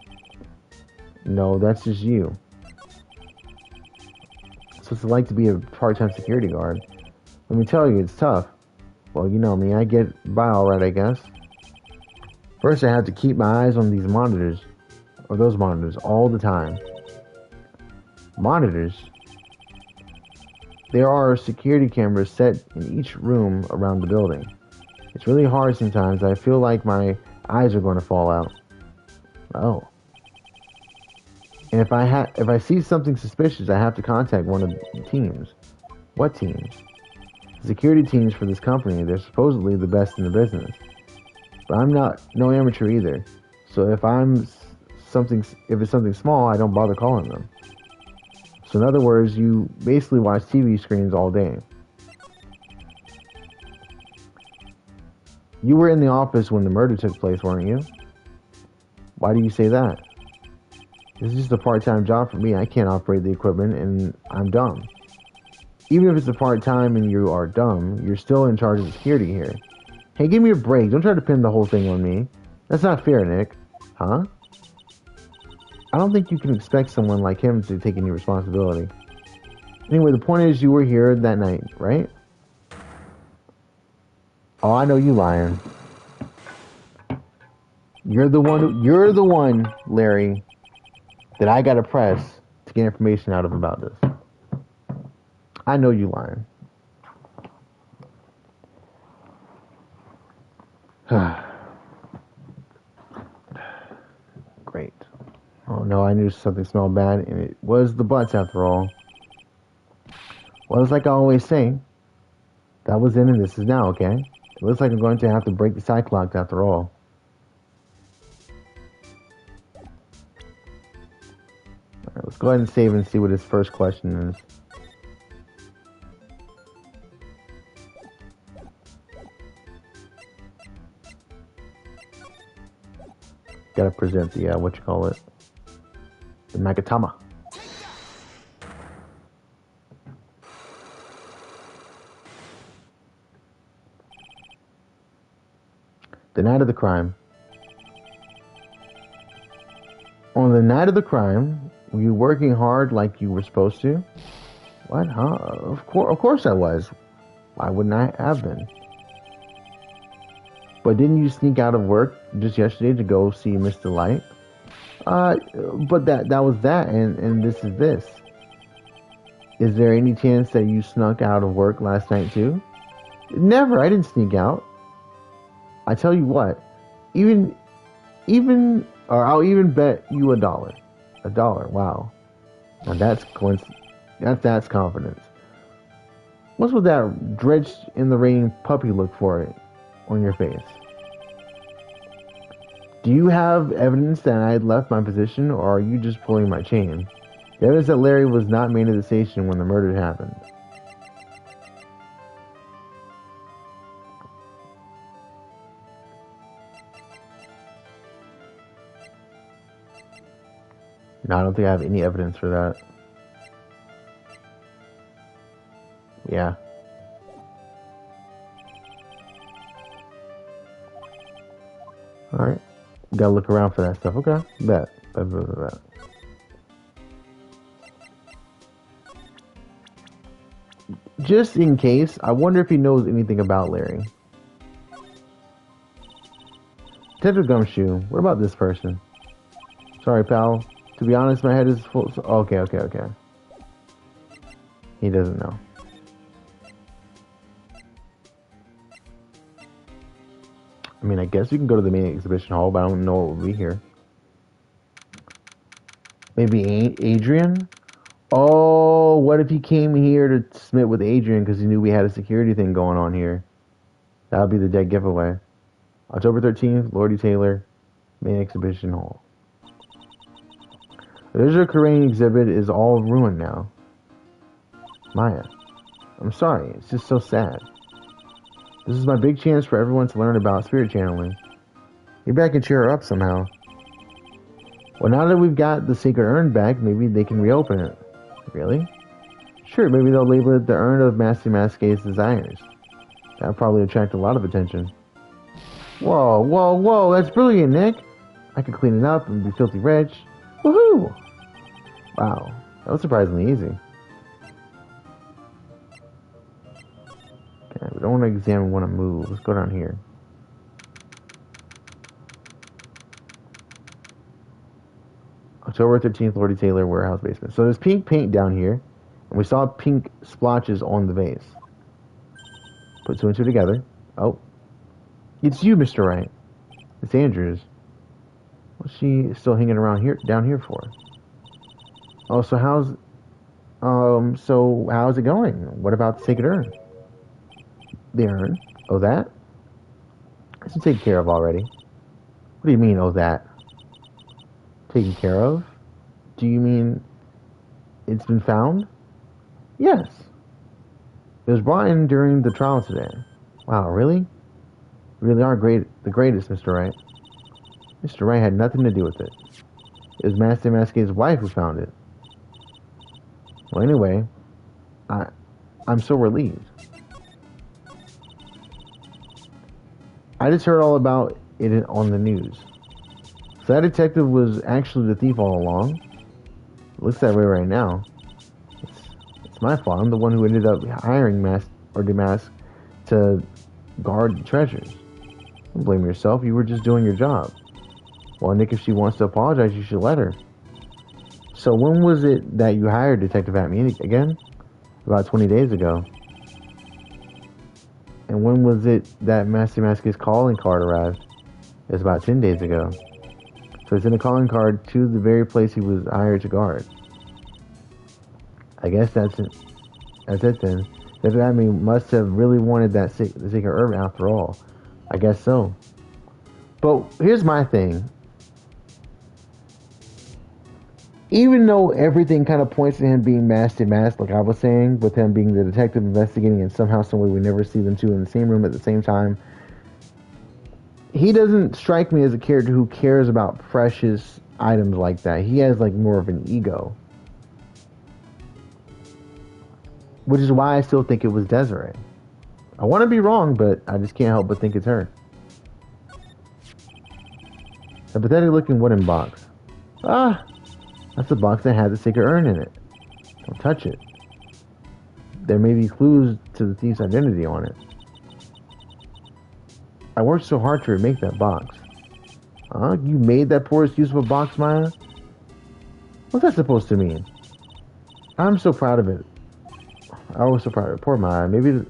No, that's just you. So it's like to be a part-time security guard. Let me tell you, it's tough. Well, you know me, I get by alright, I guess. First, I have to keep my eyes on these monitors, or those monitors, all the time. Monitors? There are security cameras set in each room around the building. It's really hard sometimes. I feel like my eyes are going to fall out. Oh. And if I see something suspicious, I have to contact one of the teams. What teams? The security teams for this company. They're supposedly the best in the business. But I'm no amateur either. So if it's something small, I don't bother calling them. So in other words, you basically watch TV screens all day. You were in the office when the murder took place, weren't you? Why do you say that? This is just a part-time job for me. I can't operate the equipment, and I'm dumb. Even if it's a part-time and you are dumb, you're still in charge of the security here. Hey, give me a break. Don't try to pin the whole thing on me. That's not fair, Nick. Huh? I don't think you can expect someone like him to take any responsibility. Anyway, the point is you were here that night, right? Oh, I know you lying. You're the one, Larry, that I gotta press to get information out of about this. I know you lying. Great. Oh no, I knew something smelled bad, and it was the butts after all. Well, it's like I always say, that was then and this is now, okay? It looks like I'm going to have to break the cyclops after all. Alright, let's go ahead and save and see what his first question is. Gotta present the, the Magatama. The night of the crime. On the night of the crime, were you working hard like you were supposed to? What? Huh? Of course I was. Why wouldn't I have been? But didn't you sneak out of work just yesterday to go see Mr. Light? But that was that, and this is this. Is there any chance that you snuck out of work last night too? Never. I didn't sneak out. I tell you what, or I'll even bet you $1. $1, wow. Now that's confidence. What's with that drenched in the rain puppy look for it on your face? Do you have evidence that I had left my position, or are you just pulling my chain? The evidence that Larry was not made at the station when the murder happened. No, I don't think I have any evidence for that. Yeah. Alright. Gotta look around for that stuff. Okay. Bet. Bet. Just in case, I wonder if he knows anything about Larry. Detective Gumshoe, what about this person? Sorry, pal. To be honest, my head is full. Okay. He doesn't know. I mean, I guess we can go to the main exhibition hall, but I don't know what will be here. Maybe Adrian? Oh, what if he came here to submit with Adrian because he knew we had a security thing going on here? That would be the dead giveaway. October 13th, Lordy Taylor, main exhibition hall. The Visual Korean exhibit is all ruined now. Maya, I'm sorry, it's just so sad. This is my big chance for everyone to learn about spirit channeling. Maybe I can cheer her up somehow. Well, now that we've got the sacred urn back, maybe they can reopen it. Really? Sure, maybe they'll label it the Urn of Master Masque's Desires. That'll probably attract a lot of attention. Whoa, that's brilliant, Nick! I could clean it up and be filthy rich. Woohoo! Wow, that was surprisingly easy. Okay, we don't want to examine one to move. Let's go down here. October 13th, Lordy Taylor warehouse basement. So there's pink paint down here, and we saw pink splotches on the vase. Put two and two together. Oh. It's you, Mr. Wright. It's Andrews. What's she still hanging around here, down here for? Oh, so how's it going? What about the sacred urn? The urn? Oh, that? It's been taken care of already. What do you mean, oh, that? Taken care of? Do you mean it's been found? Yes. It was brought in during the trial today. Wow, really? You really are the greatest, Mr. Wright. Mr. Wright had nothing to do with it. It was Master Masque's wife who found it. Well, anyway, I'm so relieved. I just heard all about it on the news. So that detective was actually the thief all along. It looks that way right now. It's my fault. I'm the one who ended up hiring Damask to guard the treasures. Don't blame yourself. You were just doing your job. Well, Nick, if she wants to apologize, you should let her. So when was it that you hired Detective Atme again? About 20 days ago. And when was it that Master Masque's calling card arrived? It was about 10 days ago. So it's in a calling card to the very place he was hired to guard. I guess that's it. That's it then. Detective Atme must have really wanted the sacred herb after all. I guess so. But here's my thing. Even though everything kind of points to him being Master Mask, like I was saying, with him being the detective investigating, and somehow, some way, we never see them two in the same room at the same time, he doesn't strike me as a character who cares about precious items like that. He has like more of an ego, which is why I still think it was Desiree. I want to be wrong, but I just can't help but think it's her. A pathetic looking wooden box. Ah! That's the box that had the sacred urn in it. Don't touch it. There may be clues to the thief's identity on it. I worked so hard to make that box. Huh? You made that poorest use of a box, Maya? What's that supposed to mean? I'm so proud of it. I was so proud of it. Poor Maya. Maybe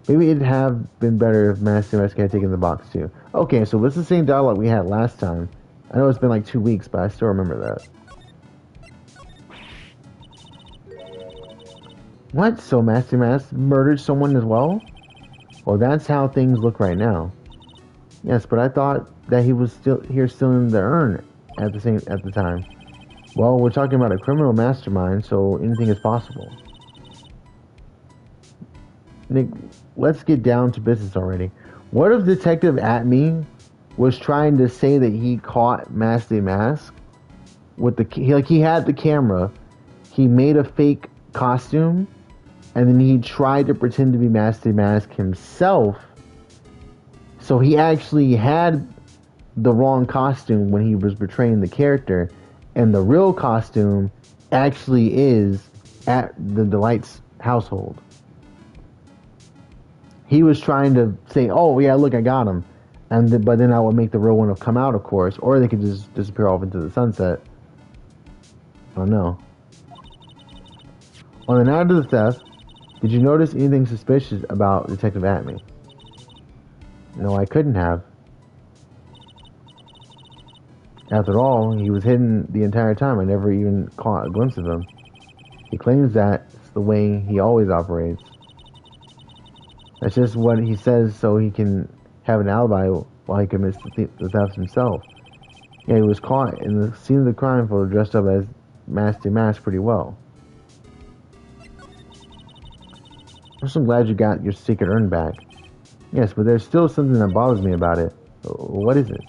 it'd have been better if Master Masque had taken the box too. Okay, so this is the same dialogue we had last time. I know it's been like 2 weeks, but I still remember that. What? So Master Mask murdered someone as well? Well, that's how things look right now. Yes, but I thought that he was still here, still in the urn at the time. Well, we're talking about a criminal mastermind, so anything is possible. Nick, let's get down to business already. What if Detective Atme was trying to say that he caught Master Mask with he had the camera, he made a fake costume, and then he tried to pretend to be Master Mask himself. So he actually had the wrong costume when he was portraying the character, and the real costume actually is at the Delight's household. He was trying to say, "Oh yeah, look, I got him," but then I would make the real one have come out, of course, or they could just disappear off into the sunset. I don't know. On the night of the theft, did you notice anything suspicious about Detective Atme? No, I couldn't have. After all, he was hidden the entire time. I never even caught a glimpse of him. He claims that's the way he always operates. That's just what he says so he can have an alibi while he commits the theft himself. Yeah, he was caught in the scene of the crime for dressed up as Master Mask pretty well. I'm so glad you got your secret urn back. Yes, but there's still something that bothers me about it. What is it?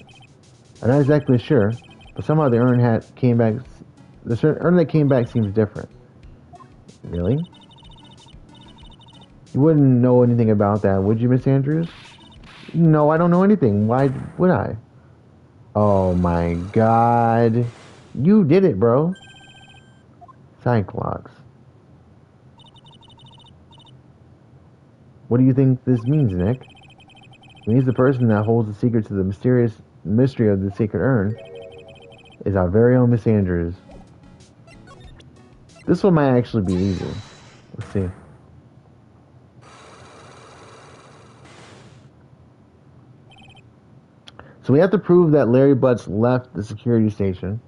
I'm not exactly sure, but somehow the urn came back. The urn that came back seems different. Really? You wouldn't know anything about that, would you, Miss Andrews? No, I don't know anything. Why would I? Oh my god. You did it, bro. Cyclops. What do you think this means, Nick? It means the person that holds the secret to the mystery of the sacred urn is our very own Miss Andrews. This one might actually be easy. Let's see. So we have to prove that Larry Butts left the security station.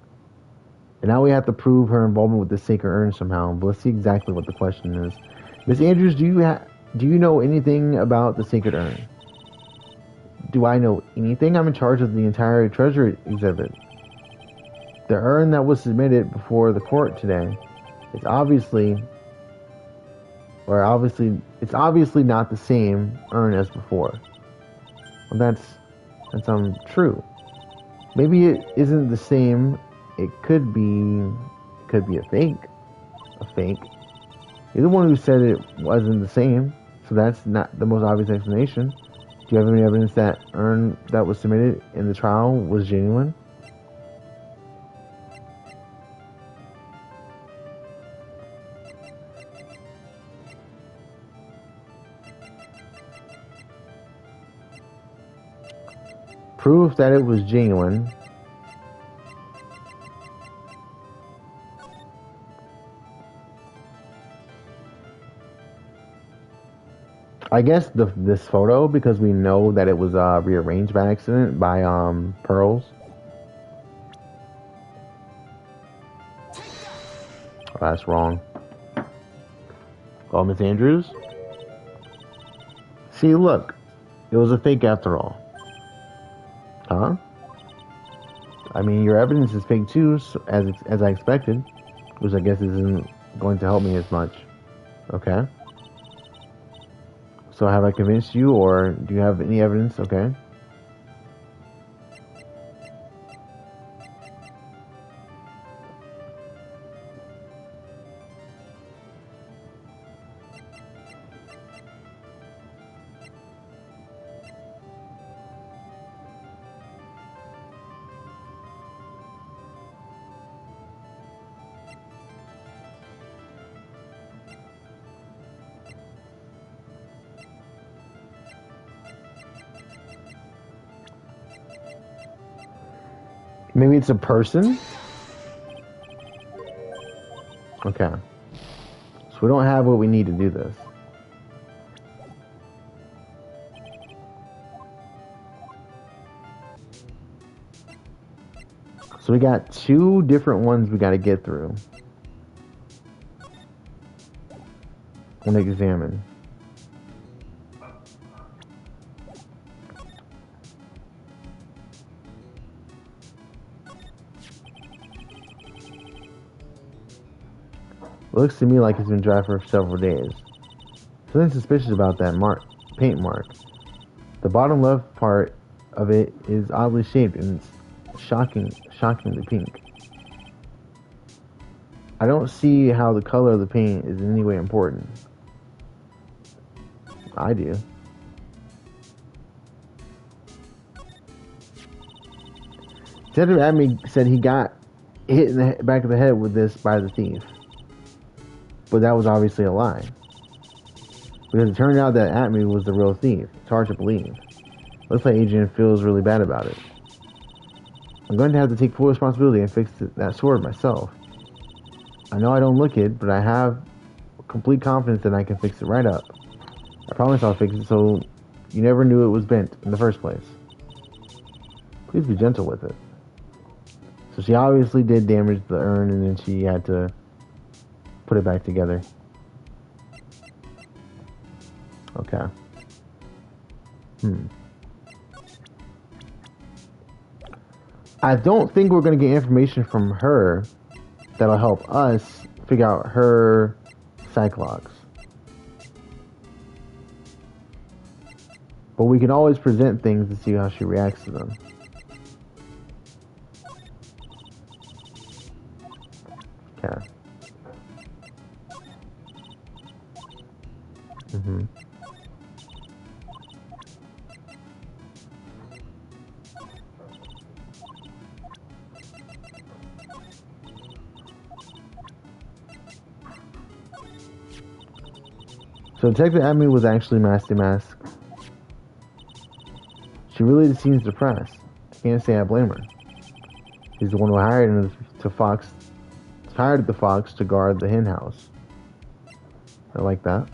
And now we have to prove her involvement with the sacred urn somehow. But let's see exactly what the question is. Miss Andrews, do you know anything about the sacred urn? Do I know anything? I'm in charge of the entire treasure exhibit. The urn that was submitted before the court today is obviously not the same urn as before. Well, that's true. Maybe it isn't the same. It could be a fake. A fake. You're the one who said it wasn't the same, so that's not the most obvious explanation. Do you have any evidence that urn that was submitted in the trial was genuine? Proof that it was genuine. I guess this photo, because we know that it was rearranged by accident by Pearls. Oh, that's wrong. Oh, Miss Andrews? See, look. It was a fake after all. Huh? I mean, your evidence is fake too, as I expected. Which I guess isn't going to help me as much. Okay. So have I convinced you, or do you have any evidence? Okay. Maybe it's a person? Okay. So we don't have what we need to do this. So we got two different ones we got to get through. I want to examine. It looks to me like it's been dry for several days. Something suspicious about that paint mark. The bottom left part of it is oddly shaped and it's shockingly pink. I don't see how the color of the paint is in any way important. I do. Detective Adme said he got hit in the back of the head with this by the thief. But that was obviously a lie. Because it turned out that Atme was the real thief. It's hard to believe. Looks like Adrian feels really bad about it. I'm going to have to take full responsibility and fix that sword myself. I know I don't look it, but I have complete confidence that I can fix it right up. I promise I'll fix it so you never knew it was bent in the first place. Please be gentle with it. So she obviously did damage the urn and then she had to put it back together. Okay. I don't think we're going to get information from her that'll help us figure out her psych logs. But we can always present things to see how she reacts to them. Okay. So Detective Adme was actually Nasty Mask. She really seems depressed. I can't say I blame her. He's the one who hired the fox to guard the hen house. I like that.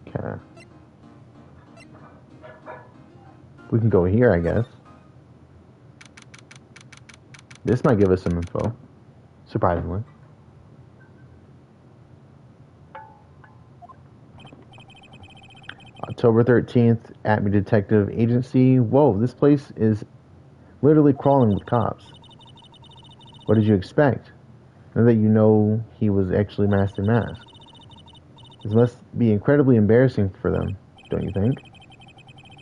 Okay. We can go here, I guess. This might give us some info. Surprisingly. October 13th, Atme Detective Agency. Whoa, this place is literally crawling with cops. What did you expect? Now that you know he was actually Master Mask. This must be incredibly embarrassing for them, don't you think?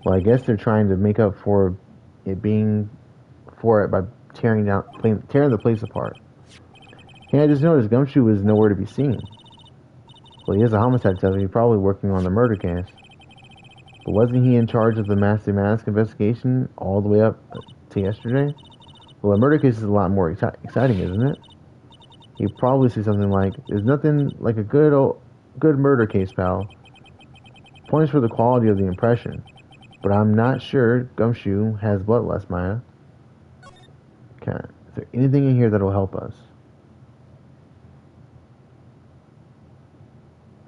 Well, I guess they're trying to make up for it by tearing the place apart. Hey, I just noticed Gumshoe is nowhere to be seen. Well, he is a homicide detective. He's probably working on the murder case. But wasn't he in charge of the Master Mask investigation all the way up to yesterday? Well, a murder case is a lot more exciting, isn't it? He'd probably say something like, "There's nothing like a good murder case, pal." Points for the quality of the impression. But I'm not sure Gumshoe has bloodlust, Maya. Okay. Is there anything in here that'll help us?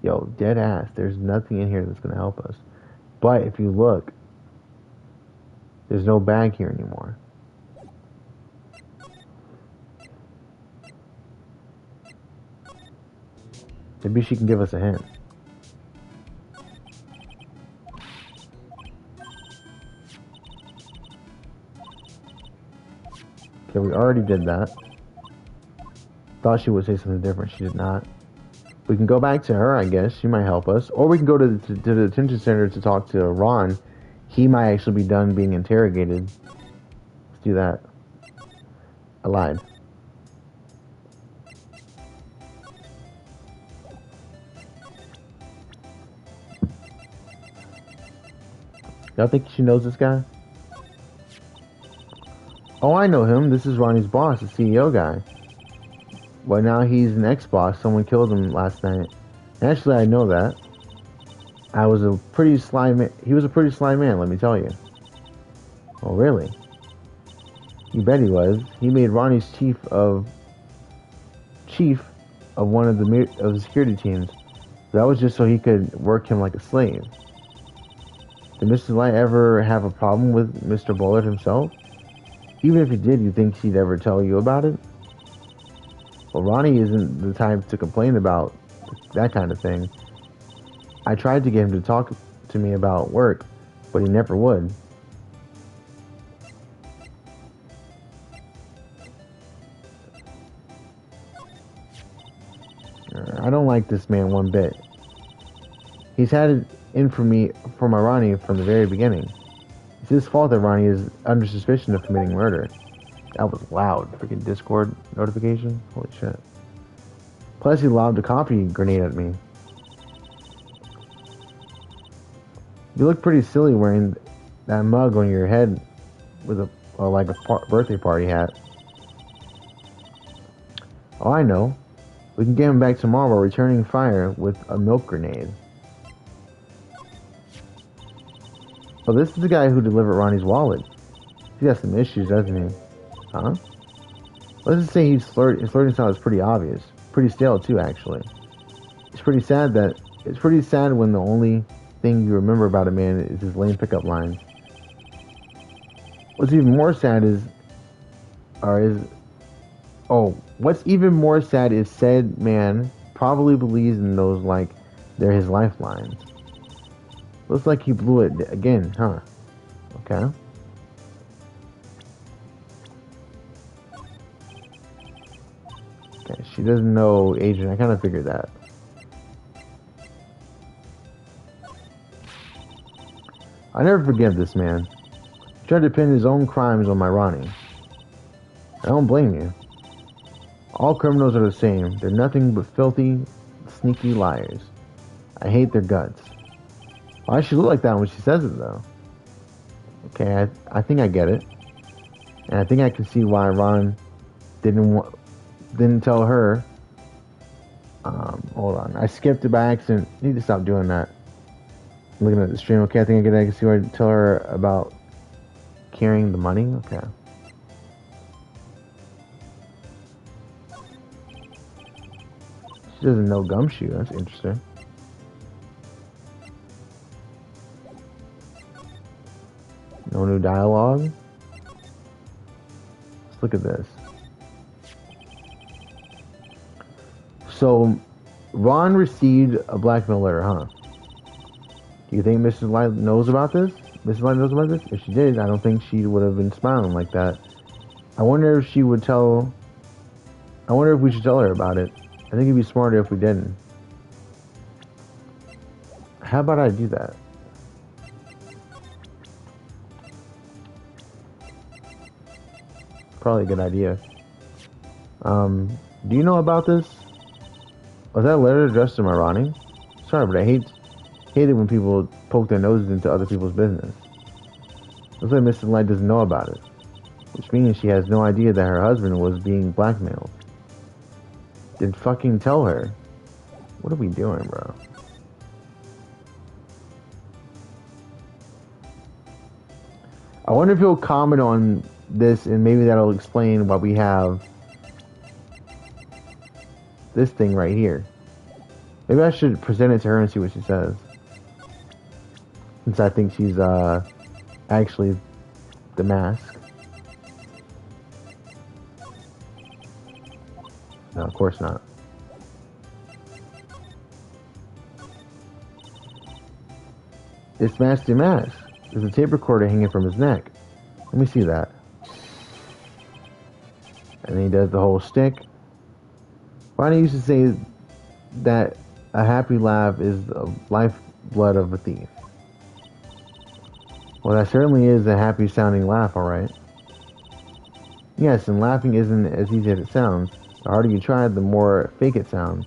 Yo, dead ass. There's nothing in here that's going to help us. But if you look, there's no bag here anymore. Maybe she can give us a hint. Okay, we already did that. Thought she would say something different. She did not. We can go back to her, I guess. She might help us. Or we can go to the detention center to talk to Ron. He might actually be done being interrogated. Let's do that. I lied. Y'all think she knows this guy? Oh, I know him. This is Ronnie's boss, the CEO guy. But now he's an ex-boss. Someone killed him last night. Actually, I know that. He was a pretty sly man, let me tell you. Oh, really? You bet he was. He made Ronnie's chief of one of the security teams. That was just so he could work him like a slave. Did Mrs. Light ever have a problem with Mr. Bullard himself? Even if he did, you think she'd ever tell you about it? Well, Ronnie isn't the type to complain about that kind of thing. I tried to get him to talk to me about work, but he never would. I don't like this man one bit. He's had it in for me, for my Ronnie from the very beginning. It's his fault that Ronnie is under suspicion of committing murder. That was loud. Freaking Discord notification. Holy shit. Plus, he lobbed a coffee grenade at me. You look pretty silly wearing that mug on your head with like a birthday party hat. Oh, I know. We can get him back tomorrow while returning fire with a milk grenade. Well, this is the guy who delivered Ronnie's wallet. He's got some issues, doesn't he? Huh? Let's just say his flirting style is pretty obvious. Pretty stale, too, actually. It's pretty sad when the only thing you remember about a man is his lame pickup lines. What's even more sad is said man probably believes in those like they're his lifelines. Looks like he blew it again, huh? Okay. Okay, she doesn't know Agent. I kind of figured that. I never forgive this man. He tried to pin his own crimes on my Ronnie. I don't blame you. All criminals are the same. They're nothing but filthy, sneaky liars. I hate their guts. Why does she look like that when she says it, though? Okay, I think I get it. And I think I can see why Ron didn't tell her. Hold on. I skipped it by accident. I need to stop doing that. I'm looking at the stream. Okay, I think I can see why I tell her about carrying the money. Okay. She doesn't know Gumshoe. That's interesting. No new dialogue. Let's look at this. So, Ron received a blackmail letter, huh? Do you think Mrs. Light knows about this? Mrs. Light knows about this? If she did, I don't think she would have been smiling like that. I wonder if we should tell her about it. I think it'd be smarter if we didn't. How about I do that? Probably a good idea. Do you know about this? Was that letter addressed to my Ronnie? Sorry, but I hate it when people poke their noses into other people's business. Looks like Mrs. Light doesn't know about it, which means she has no idea that her husband was being blackmailed. Then fucking tell her. What are we doing, bro? I wonder if he'll comment on this, and maybe that'll explain why we have this thing right here. Maybe I should present it to her and see what she says. Since I think she's actually the mask. No, of course not. It's Master Mask. There's a tape recorder hanging from his neck. Let me see that. And then he does the whole stick. Ronnie used to say that a happy laugh is the lifeblood of a thief. Well, that certainly is a happy sounding laugh, alright. Yes, and laughing isn't as easy as it sounds. The harder you try, the more fake it sounds.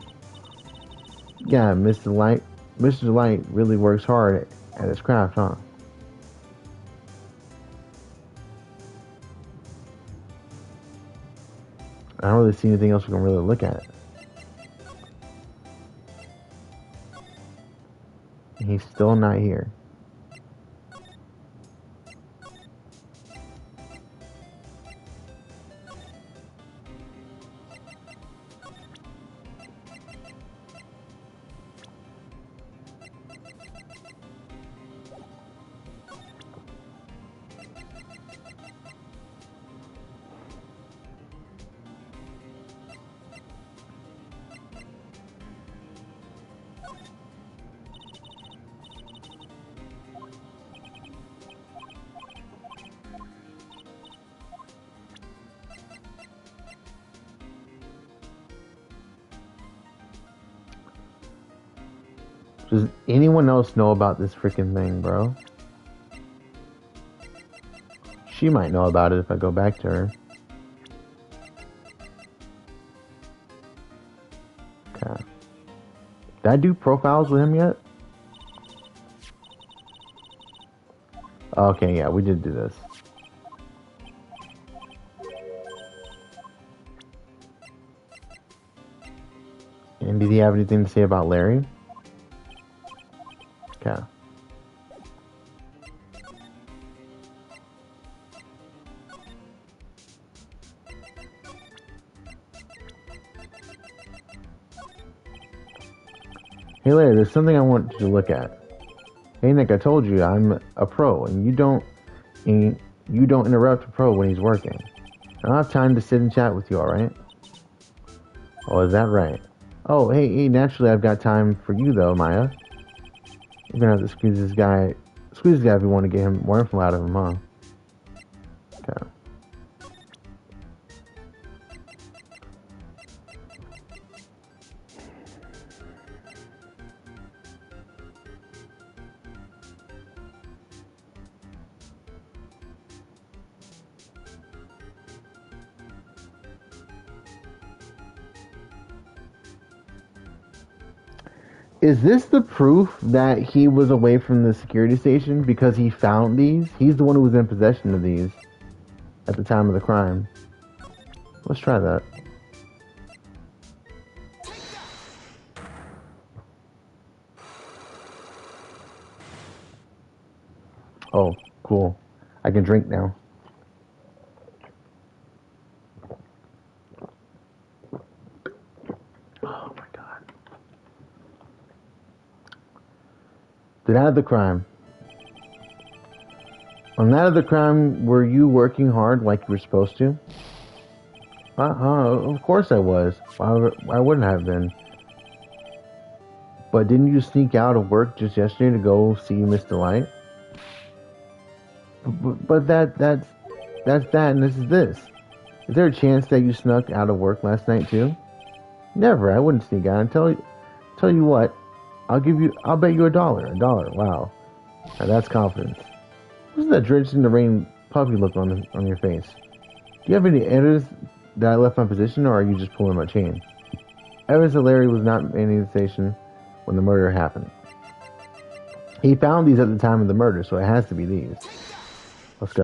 Yeah, Mr. Light really works hard at his craft, huh? I don't really see anything else we can really look at. He's still not here. Does anyone else know about this freaking thing, bro? She might know about it if I go back to her. Okay. Did I do profiles with him yet? Okay, yeah, we did do this. And did he have anything to say about Larry? Okay. Hey Larry, there's something I want you to look at. Hey Nick, I told you I'm a pro, and you don't interrupt a pro when he's working. I don't have time to sit and chat with you, all right? Oh, is that right? Oh, hey, naturally I've got time for you though, Maya. You're gonna have to squeeze this guy if you want to get him more info out of him, huh? Okay. Is this the proof that he was away from the security station because he found these? He's the one who was in possession of these at the time of the crime. Let's try that. Oh, cool. I can drink now. Oh my god. The night of the crime. On that of the crime, were you working hard like you were supposed to? Of course I was. Why wouldn't I have been? But didn't you sneak out of work just yesterday to go see Mr. Light? But that's that, and this is this. Is there a chance that you snuck out of work last night too? Never. I wouldn't sneak out. Tell you what. I'll bet you $1. $1. Wow. Now that's confidence. What's that drenched in the rain puppy look on your face? Do you have any evidence that I left my position, or are you just pulling my chain? Evidence that Larry was not in the station when the murder happened. He found these at the time of the murder, so it has to be these.